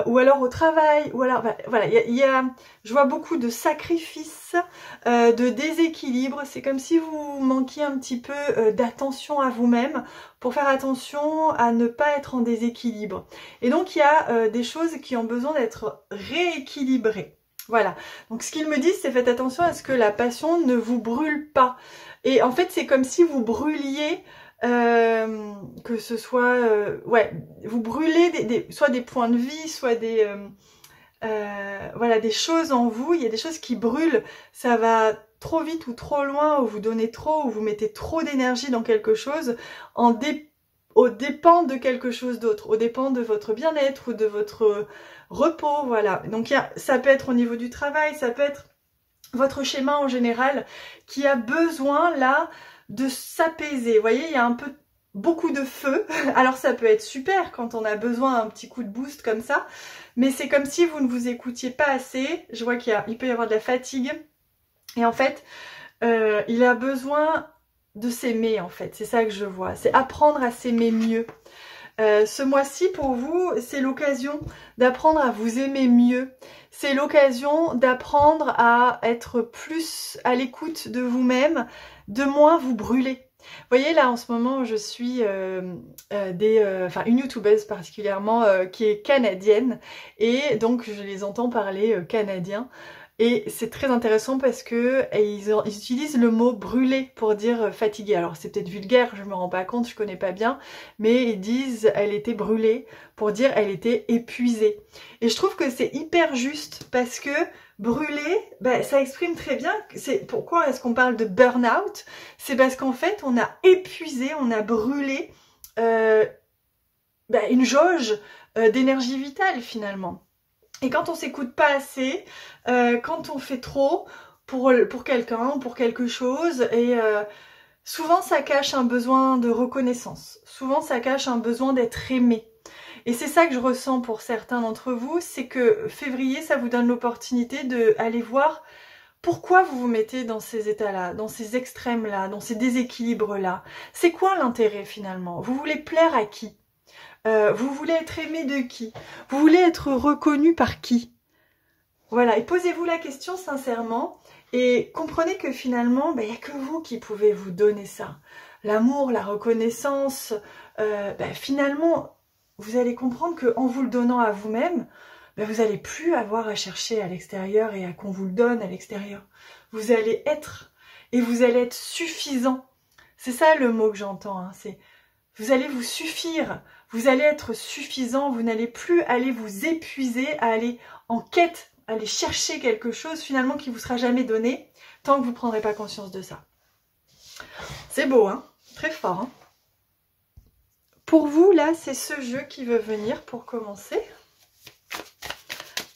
ou alors au travail, ou alors voilà, je vois beaucoup de sacrifices, de déséquilibre. C'est comme si vous manquiez un petit peu d'attention à vous-même pour faire attention à ne pas être en déséquilibre. Et donc il y a des choses qui ont besoin d'être rééquilibrées. Voilà, donc ce qu'ils me disent c'est faites attention à ce que la passion ne vous brûle pas. Et en fait c'est comme si vous brûliez, que ce soit, vous brûlez soit des points de vie, soit des, voilà, des choses en vous. Il y a des choses qui brûlent, ça va trop vite ou trop loin, ou vous donnez trop, ou vous mettez trop d'énergie dans quelque chose, au dépend de quelque chose d'autre, au dépend de votre bien-être ou de votre repos, voilà. Donc ça peut être au niveau du travail, ça peut être votre schéma en général qui a besoin là de s'apaiser. Vous voyez, il y a beaucoup de feu. Alors ça peut être super quand on a besoin d'un petit coup de boost comme ça, mais c'est comme si vous ne vous écoutiez pas assez. Je vois il peut y avoir de la fatigue et en fait il a besoin de s'aimer, en fait, c'est ça que je vois, c'est apprendre à s'aimer mieux. Ce mois-ci pour vous c'est l'occasion d'apprendre à vous aimer mieux, c'est l'occasion d'apprendre à être plus à l'écoute de vous-même, de moins vous brûler. Vous voyez là en ce moment je suis une youtubeuse particulièrement qui est canadienne et donc je les entends parler canadien. Et c'est très intéressant parce que ils utilisent le mot brûler pour dire fatigué. Alors c'est peut-être vulgaire, je me rends pas compte, je connais pas bien, mais ils disent elle était brûlée pour dire elle était épuisée. Et je trouve que c'est hyper juste parce que brûler, ça exprime très bien, pourquoi est-ce qu'on parle de burn-out? C'est parce qu'en fait on a épuisé, on a brûlé une jauge d'énergie vitale finalement. Et quand on s'écoute pas assez, quand on fait trop pour quelqu'un, pour quelque chose, et souvent ça cache un besoin de reconnaissance, souvent ça cache un besoin d'être aimé. Et c'est ça que je ressens pour certains d'entre vous, c'est que février, ça vous donne l'opportunité d'aller voir pourquoi vous vous mettez dans ces états-là, dans ces extrêmes-là, dans ces déséquilibres-là. C'est quoi l'intérêt finalement? Vous voulez plaire à qui? Vous voulez être aimé de qui? Vous voulez être reconnu par qui? Voilà, et posez-vous la question sincèrement et comprenez que finalement, il n'y a que vous qui pouvez vous donner ça. L'amour, la reconnaissance, finalement, vous allez comprendre qu'en vous le donnant à vous-même, vous n'allez plus avoir à chercher à l'extérieur et à qu'on vous le donne à l'extérieur. Vous allez être, et vous allez être suffisant. C'est ça le mot que j'entends, hein, c'est vous allez vous suffire. Vous allez être suffisant, vous n'allez plus aller vous épuiser, à aller en quête, aller chercher quelque chose finalement qui vous sera jamais donné, tant que vous ne prendrez pas conscience de ça. C'est beau, hein? Très fort, hein? Pour vous, là, c'est ce jeu qui veut venir pour commencer.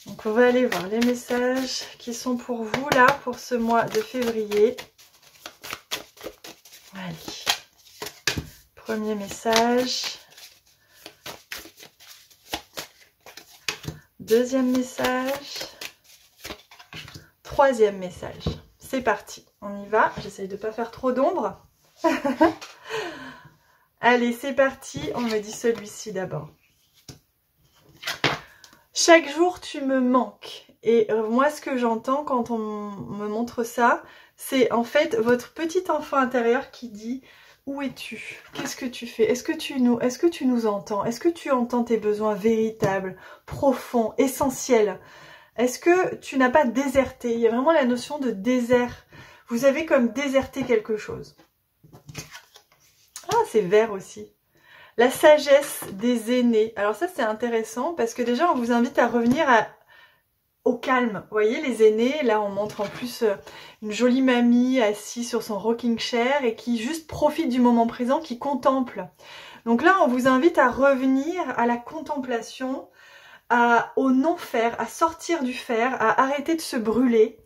Donc, on va aller voir les messages qui sont pour vous, là, pour ce mois de février. Allez. Premier message. Deuxième message. Troisième message. C'est parti. On y va. J'essaye de ne pas faire trop d'ombre. Allez, c'est parti. On me dit celui-ci d'abord. Chaque jour, tu me manques. Et moi, ce que j'entends quand on me montre ça, c'est en fait votre petit enfant intérieur qui dit « Où es-tu? Qu'est-ce que tu fais? Est-ce que tu nous entends? Est-ce que tu entends tes besoins véritables, profonds, essentiels? Est-ce que tu n'as pas déserté ?» Il y a vraiment la notion de désert. Vous avez comme déserté quelque chose. Ah, c'est vert aussi. La sagesse des aînés. Alors ça, c'est intéressant parce que déjà, on vous invite à revenir au calme. Vous voyez, les aînés, là, on montre en plus une jolie mamie assise sur son rocking chair et qui juste profite du moment présent, qui contemple. Donc là, on vous invite à revenir à la contemplation, au non-faire, à sortir du faire, à arrêter de se brûler,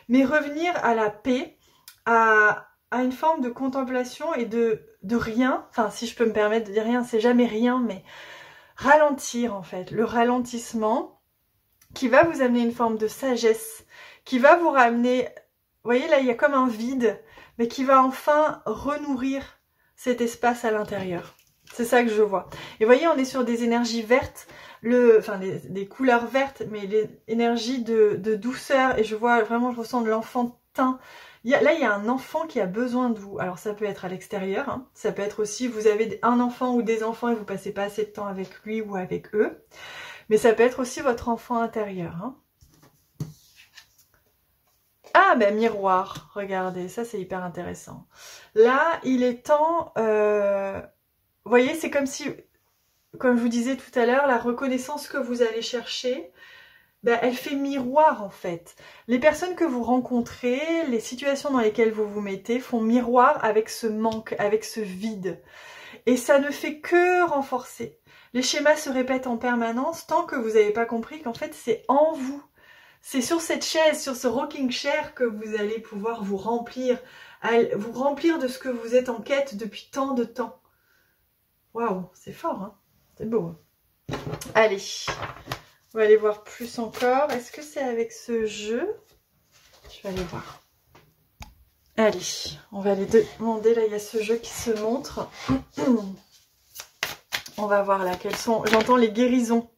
mais revenir à la paix, à une forme de contemplation et de rien, enfin si je peux me permettre de dire rien, c'est jamais rien, mais ralentir en fait, le ralentissement qui va vous amener une forme de sagesse, qui va vous ramener, vous voyez là il y a comme un vide, mais qui va enfin renourrir cet espace à l'intérieur. C'est ça que je vois. Et vous voyez, on est sur des énergies vertes, enfin des couleurs vertes, mais les énergies de douceur, et je vois vraiment, je ressens de l'enfantin. Là, il y a un enfant qui a besoin de vous. Alors, ça peut être à l'extérieur. Hein. Ça peut être aussi, vous avez un enfant ou des enfants et vous passez pas assez de temps avec lui ou avec eux. Mais ça peut être aussi votre enfant intérieur. Hein. Ah, ben miroir. Regardez, ça c'est hyper intéressant. Là, il est temps... vous voyez, c'est comme si, comme je vous disais tout à l'heure, la reconnaissance que vous allez chercher... Ben, elle fait miroir en fait. Les personnes que vous rencontrez, les situations dans lesquelles vous vous mettez font miroir avec ce manque, avec ce vide. Et ça ne fait que renforcer. Les schémas se répètent en permanence tant que vous n'avez pas compris qu'en fait c'est en vous. C'est sur cette chaise, sur ce rocking chair que vous allez pouvoir vous remplir de ce que vous êtes en quête depuis tant de temps. Waouh, c'est fort, hein? C'est beau. Hein, allez. On va aller voir plus encore. Est-ce que c'est avec ce jeu? Je vais aller voir. Allez, on va aller demander. Là, il y a ce jeu qui se montre. On va voir là quelles sont... J'entends les guérisons.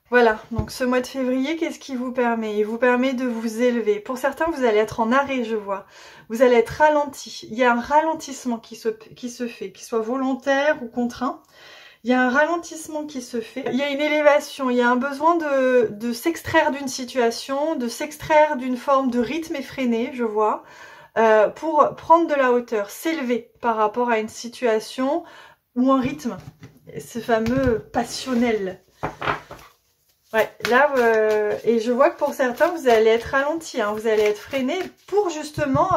Voilà, donc ce mois de février, qu'est-ce qui vous permet? Il vous permet de vous élever. Pour certains, vous allez être en arrêt, je vois. Vous allez être ralenti. Il y a un ralentissement qui se fait, qu'il soit volontaire ou contraint. Il y a un ralentissement qui se fait, il y a une élévation, il y a un besoin de s'extraire d'une situation, de s'extraire d'une forme de rythme effréné, je vois, pour prendre de la hauteur, s'élever par rapport à une situation ou un rythme, ce fameux passionnel. Ouais, là, et je vois que pour certains, vous allez être ralenti, hein, vous allez être freiné pour justement,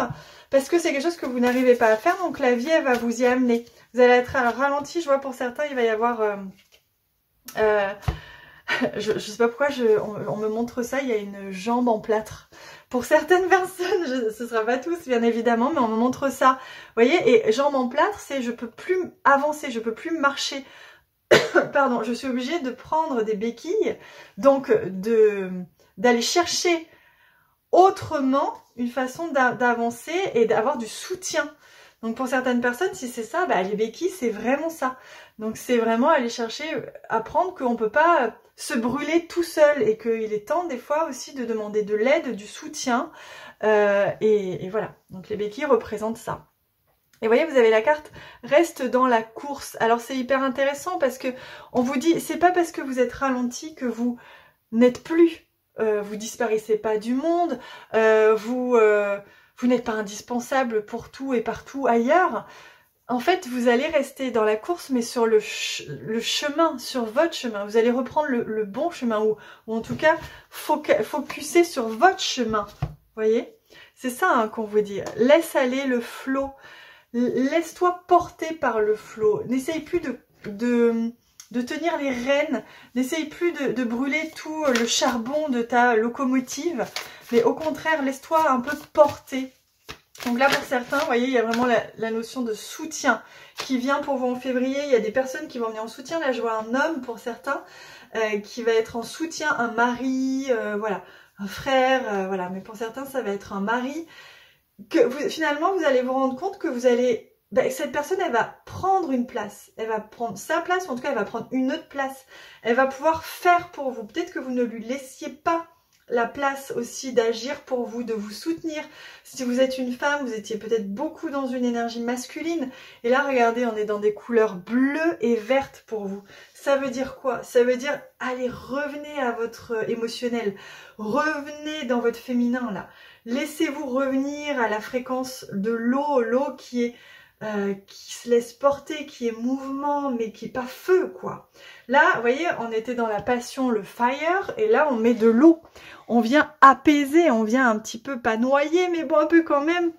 parce que c'est quelque chose que vous n'arrivez pas à faire, donc la vie, elle va vous y amener. Vous allez être ralenti, je vois pour certains, il va y avoir... je sais pas pourquoi on me montre ça, il y a une jambe en plâtre. Pour certaines personnes, ce sera pas tous bien évidemment, mais on me montre ça. Vous voyez, et jambe en plâtre, c'est je peux plus avancer, je peux plus marcher. Pardon, je suis obligée de prendre des béquilles, donc d'aller chercher autrement une façon d'avancer et d'avoir du soutien. Donc pour certaines personnes, si c'est ça, bah, les béquilles, c'est vraiment ça. Donc c'est vraiment aller chercher, apprendre qu'on ne peut pas se brûler tout seul et qu'il est temps des fois aussi de demander de l'aide, du soutien. Et voilà, donc les béquilles représentent ça. Et vous voyez, vous avez la carte « Reste dans la course ». Alors c'est hyper intéressant parce que on vous dit, c'est pas parce que vous êtes ralenti que vous n'êtes plus, vous disparaissez pas du monde, vous n'êtes pas indispensable pour tout et partout ailleurs. En fait, vous allez rester dans la course, mais sur le chemin, sur votre chemin. Vous allez reprendre le bon chemin, ou en tout cas, focuser sur votre chemin. Vous voyez? C'est ça hein, qu'on vous dit. Laisse aller le flot. Laisse-toi porter par le flot. N'essaye plus de de tenir les rênes. N'essaye plus de brûler tout le charbon de ta locomotive, mais au contraire, laisse-toi un peu porter. Donc là, pour certains, vous voyez, il y a vraiment la notion de soutien qui vient pour vous en février. Il y a des personnes qui vont venir en soutien. Là, je vois un homme pour certains qui va être en soutien, un mari, voilà, un frère, voilà. Mais pour certains, ça va être un mari. Finalement, vous allez vous rendre compte que vous allez... cette personne, elle va prendre une place. Elle va prendre sa place, ou en tout cas, elle va prendre une autre place. Elle va pouvoir faire pour vous. Peut-être que vous ne lui laissiez pas la place aussi d'agir pour vous, de vous soutenir. Si vous êtes une femme, vous étiez peut-être beaucoup dans une énergie masculine. Et là, regardez, on est dans des couleurs bleues et vertes pour vous. Ça veut dire quoi? Ça veut dire, allez, revenez à votre émotionnel. Revenez dans votre féminin, là. Laissez-vous revenir à la fréquence de l'eau qui se laisse porter, qui est mouvement, mais qui est pas feu, quoi. Là, vous voyez, on était dans la passion, le fire, et là, on met de l'eau. On vient apaiser, on vient un petit peu, pas noyer, mais bon, un peu quand même,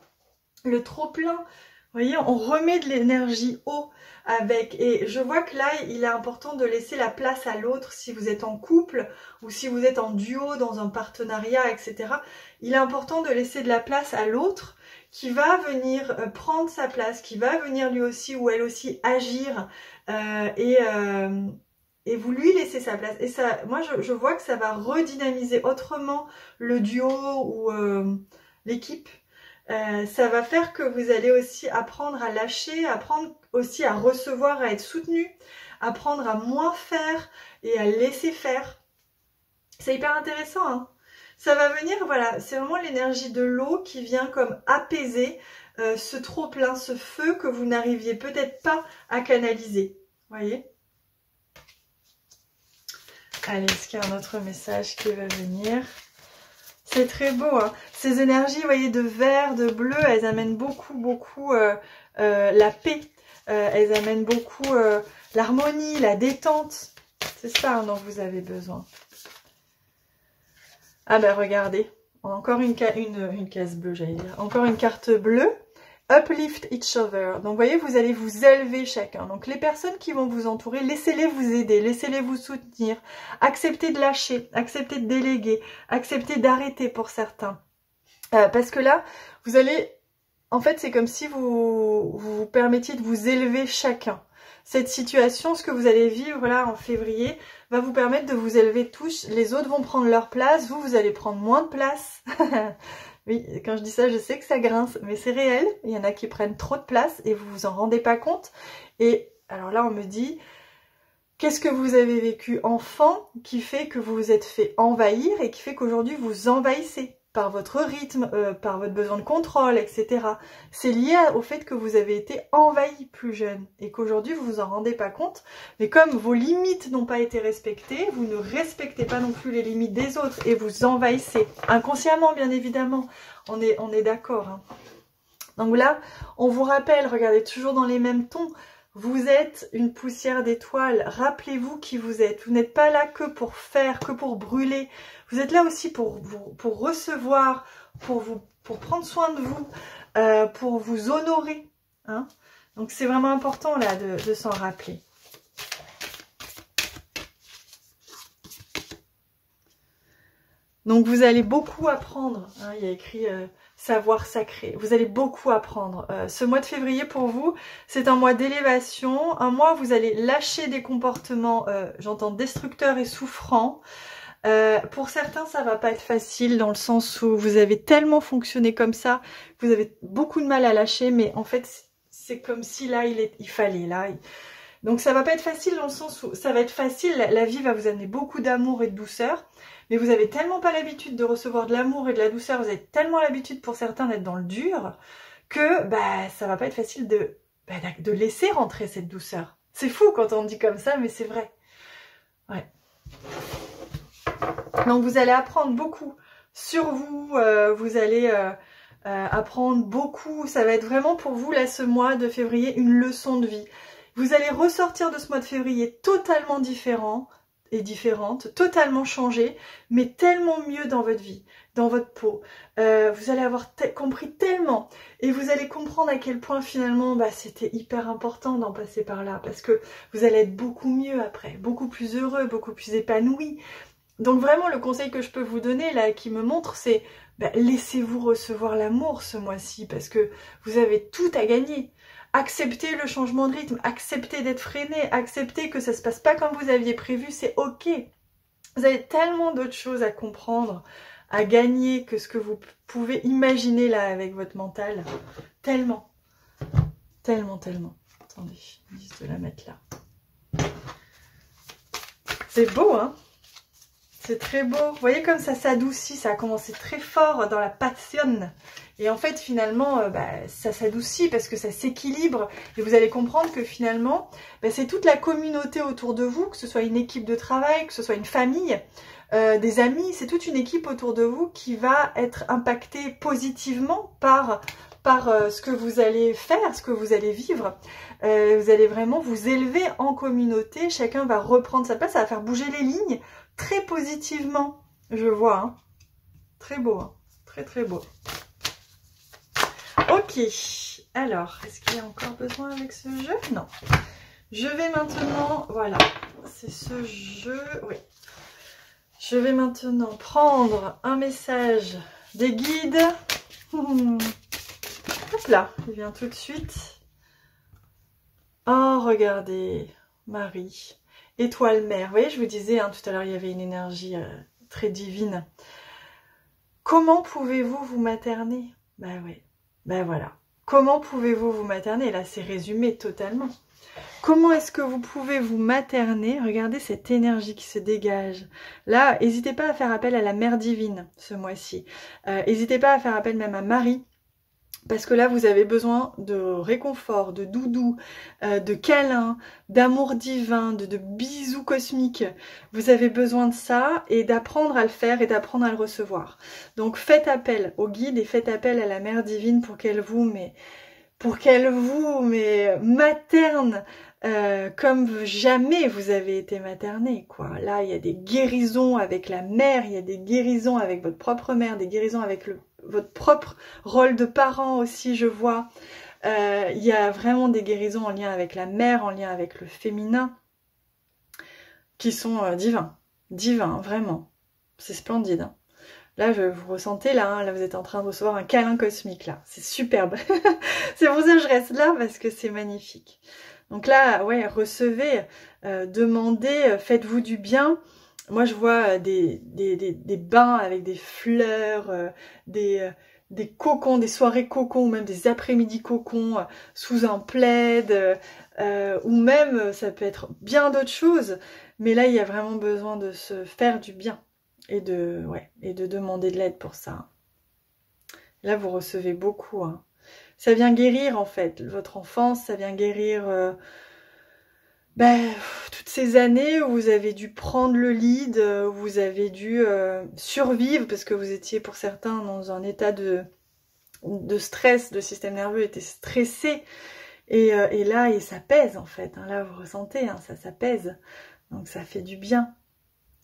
le trop-plein. Vous voyez, on remet de l'énergie eau avec. Et je vois que là, il est important de laisser la place à l'autre si vous êtes en couple ou si vous êtes en duo, dans un partenariat, etc. Il est important de laisser de la place à l'autre qui va venir prendre sa place, qui va venir lui aussi ou elle aussi agir et vous lui laissez sa place. Et ça, moi, je vois que ça va redynamiser autrement le duo ou l'équipe. Ça va faire que vous allez aussi apprendre à lâcher, apprendre aussi à recevoir, à être soutenu, apprendre à moins faire et à laisser faire. C'est hyper intéressant, hein. Ça va venir, voilà, c'est vraiment l'énergie de l'eau qui vient comme apaiser ce trop-plein, ce feu que vous n'arriviez peut-être pas à canaliser. Vous voyez? Allez, est-ce qu'il y a un autre message qui va venir? C'est très beau, hein. Ces énergies, vous voyez, de vert, de bleu, elles amènent beaucoup la paix. Elles amènent beaucoup l'harmonie, la détente. C'est ça dont vous avez besoin. Ah ben regardez, encore une case bleue, j'allais dire. Encore une carte bleue. Uplift each other. Donc vous voyez, vous allez vous élever chacun. Donc les personnes qui vont vous entourer, laissez-les vous aider, laissez-les vous soutenir. Acceptez de lâcher, acceptez de déléguer, acceptez d'arrêter pour certains. Parce que là, vous allez... En fait, c'est comme si vous permettiez de vous élever chacun. Cette situation, ce que vous allez vivre là en février, va vous permettre de vous élever tous. Les autres vont prendre leur place, vous allez prendre moins de place. Oui, quand je dis ça, je sais que ça grince, mais c'est réel. Il y en a qui prennent trop de place et vous vous en rendez pas compte. Et alors là, on me dit, qu'est-ce que vous avez vécu enfant qui fait que vous vous êtes fait envahir et qui fait qu'aujourd'hui vous envahissez par votre rythme, par votre besoin de contrôle, etc. C'est lié au fait que vous avez été envahi plus jeune et qu'aujourd'hui vous vous en rendez pas compte. Mais comme vos limites n'ont pas été respectées, vous ne respectez pas non plus les limites des autres et vous envahissez. Inconsciemment, bien évidemment, on est d'accord, hein. Donc là, on vous rappelle, regardez, toujours dans les mêmes tons, vous êtes une poussière d'étoiles. Rappelez-vous qui vous êtes. Vous n'êtes pas là que pour faire, que pour brûler. Vous êtes là aussi pour recevoir, pour prendre soin de vous, pour vous honorer, hein. Donc c'est vraiment important là de s'en rappeler. Donc vous allez beaucoup apprendre, hein, il y a écrit savoir sacré. Vous allez beaucoup apprendre. Ce mois de février pour vous, c'est un mois d'élévation, un mois où vous allez lâcher des comportements, j'entends destructeurs et souffrants. Pour certains, ça va pas être facile dans le sens où vous avez tellement fonctionné comme ça, vous avez beaucoup de mal à lâcher, mais en fait, c'est comme si là, il fallait. Là. Donc ça va pas être facile dans le sens où ça va être facile, la vie va vous amener beaucoup d'amour et de douceur, mais vous avez tellement pas l'habitude de recevoir de l'amour et de la douceur, vous avez tellement l'habitude pour certains d'être dans le dur, que ça va pas être facile de laisser rentrer cette douceur. C'est fou quand on dit comme ça, mais c'est vrai. Ouais. Donc vous allez apprendre beaucoup sur vous, vous allez apprendre beaucoup, ça va être vraiment pour vous là ce mois de février une leçon de vie. Vous allez ressortir de ce mois de février totalement différent et différente, totalement changée, mais tellement mieux dans votre vie, dans votre peau. Vous allez avoir compris tellement, et vous allez comprendre à quel point finalement c'était hyper important d'en passer par là, parce que vous allez être beaucoup mieux après, beaucoup plus heureux, beaucoup plus épanoui. Donc vraiment le conseil que je peux vous donner là, qui me montre, c'est laissez-vous recevoir l'amour ce mois-ci, parce que vous avez tout à gagner. Acceptez le changement de rythme, acceptez d'être freiné, acceptez que ça se passe pas comme vous aviez prévu, c'est ok. Vous avez tellement d'autres choses à comprendre, à gagner, que ce que vous pouvez imaginer là avec votre mental. Tellement, tellement, tellement. Attendez, juste de la mettre là. C'est beau, hein? C'est très beau. Vous voyez comme ça s'adoucit, ça a commencé très fort dans la passion. Et en fait, finalement, ça s'adoucit parce que ça s'équilibre. Et vous allez comprendre que finalement, c'est toute la communauté autour de vous, que ce soit une équipe de travail, que ce soit une famille, des amis, c'est toute une équipe autour de vous qui va être impactée positivement par ce que vous allez faire, ce que vous allez vivre. Vous allez vraiment vous élever en communauté, chacun va reprendre sa place, ça va faire bouger les lignes très positivement, je vois, hein. Très beau, hein. Très très beau. Ok, alors, est-ce qu'il y a encore besoin avec ce jeu? Non. Je vais maintenant, voilà, c'est ce jeu, oui. Je vais maintenant prendre un message des guides. Hop là, il vient tout de suite. Oh, regardez, Marie, étoile mère. Vous voyez, je vous disais, hein, tout à l'heure, il y avait une énergie très divine. Comment pouvez-vous vous materner? Ouais, voilà. Comment pouvez-vous vous materner? Là, c'est résumé totalement. Comment est-ce que vous pouvez vous materner? Regardez cette énergie qui se dégage. Là, n'hésitez pas à faire appel à la mère divine ce mois-ci. N'hésitez pas à faire appel même à Marie. Parce que là, vous avez besoin de réconfort, de doudou, de câlins, d'amour divin, de bisous cosmiques. Vous avez besoin de ça et d'apprendre à le faire et d'apprendre à le recevoir. Donc faites appel au guide et faites appel à la mère divine pour qu'elle vous materne comme jamais vous avez été materné, quoi. Là, il y a des guérisons avec la mère, il y a des guérisons avec votre propre mère, des guérisons avec votre propre rôle de parent aussi, je vois. Il y a vraiment des guérisons en lien avec la mère, en lien avec le féminin, qui sont divins. Divins, vraiment. C'est splendide, hein. Là, vous ressentez, là, hein, là, vous êtes en train de recevoir un câlin cosmique, là. C'est superbe. C'est pour ça que je reste là, parce que c'est magnifique. Donc là, ouais, recevez, demandez, faites-vous du bien. Moi, je vois des bains avec des fleurs, des cocons, des soirées cocons, ou même des après-midi cocons sous un plaid, ou même, ça peut être bien d'autres choses. Mais là, il y a vraiment besoin de se faire du bien et de demander de l'aide pour ça. Là, vous recevez beaucoup, hein. Ça vient guérir, en fait, votre enfance, ça vient guérir toutes ces années où vous avez dû prendre le lead, où vous avez dû survivre, parce que vous étiez, pour certains, dans un état de stress, le système nerveux était stressé, et là, ça pèse, en fait, hein. Là, vous ressentez, hein, ça pèse, donc ça fait du bien.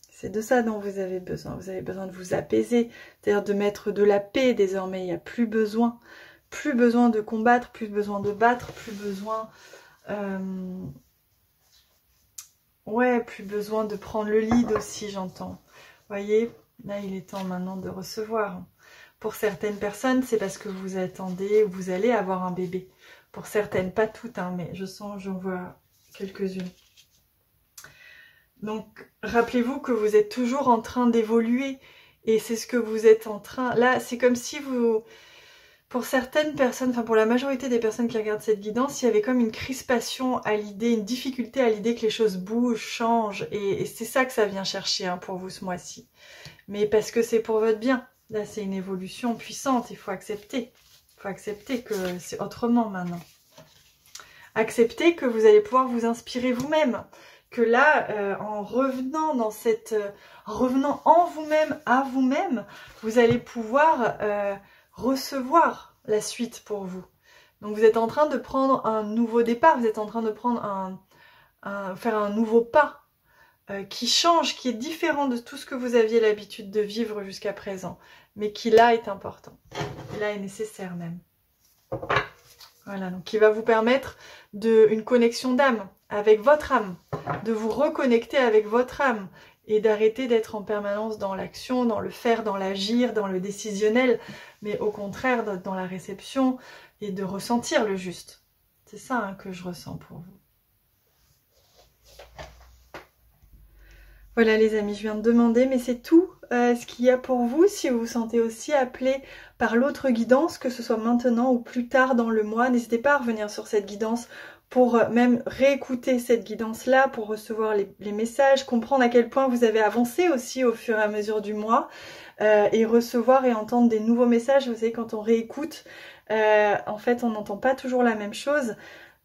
C'est de ça dont vous avez besoin de vous apaiser, c'est-à-dire de mettre de la paix désormais, il n'y a plus besoin de combattre, plus besoin de battre, plus besoin plus besoin de prendre le lead aussi, j'entends. Voyez, là il est temps maintenant de recevoir. Pour certaines personnes, c'est parce que vous attendez ou vous allez avoir un bébé. Pour certaines, pas toutes, hein, mais j'en vois quelques-unes. Donc, rappelez-vous que vous êtes toujours en train d'évoluer. Et c'est ce que vous êtes en train... Là, c'est comme si vous... Pour certaines personnes, enfin pour la majorité des personnes qui regardent cette guidance, il y avait comme une crispation à l'idée, une difficulté à l'idée que les choses bougent, changent. Et c'est ça que ça vient chercher, hein, pour vous ce mois-ci. Mais parce que c'est pour votre bien. Là, c'est une évolution puissante. Il faut accepter. Il faut accepter que c'est autrement maintenant. Acceptez que vous allez pouvoir vous inspirer vous-même. Que là, en revenant dans cette... en revenant en vous-même, à vous-même, vous allez pouvoir recevoir la suite pour vous. Donc vous êtes en train de prendre un nouveau départ, vous êtes en train de prendre faire un nouveau pas. qui change, qui est différent de tout ce que vous aviez l'habitude de vivre jusqu'à présent, mais qui là est important, qui là est nécessaire même. Voilà, donc qui va vous permettre une connexion d'âme avec votre âme, de vous reconnecter avec votre âme et d'arrêter d'être en permanence dans l'action, dans le faire, dans l'agir, dans le décisionnel, mais au contraire dans la réception et de ressentir le juste. C'est ça hein, que je ressens pour vous. Voilà les amis, je viens de demander, mais c'est tout ce qu'il y a pour vous. Si vous vous sentez aussi appelé par l'autre guidance, que ce soit maintenant ou plus tard dans le mois, n'hésitez pas à revenir sur cette guidance pour même réécouter cette guidance-là, pour recevoir les messages, comprendre à quel point vous avez avancé aussi au fur et à mesure du mois, et recevoir et entendre des nouveaux messages. Vous savez, quand on réécoute, en fait, on n'entend pas toujours la même chose.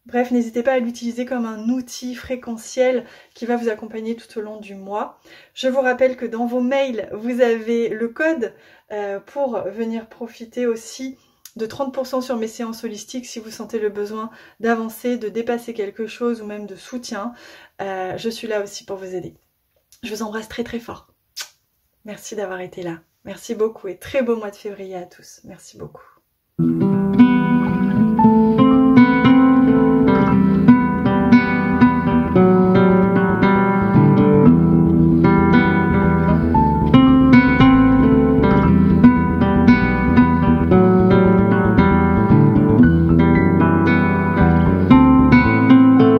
Bref, n'hésitez pas à l'utiliser comme un outil fréquentiel qui va vous accompagner tout au long du mois. Je vous rappelle que dans vos mails, vous avez le code pour venir profiter aussi de 30% sur mes séances holistiques si vous sentez le besoin d'avancer, de dépasser quelque chose ou même de soutien. Je suis là aussi pour vous aider. Je vous embrasse très très fort. Merci d'avoir été là. Merci beaucoup et très beau mois de février à tous. Merci beaucoup.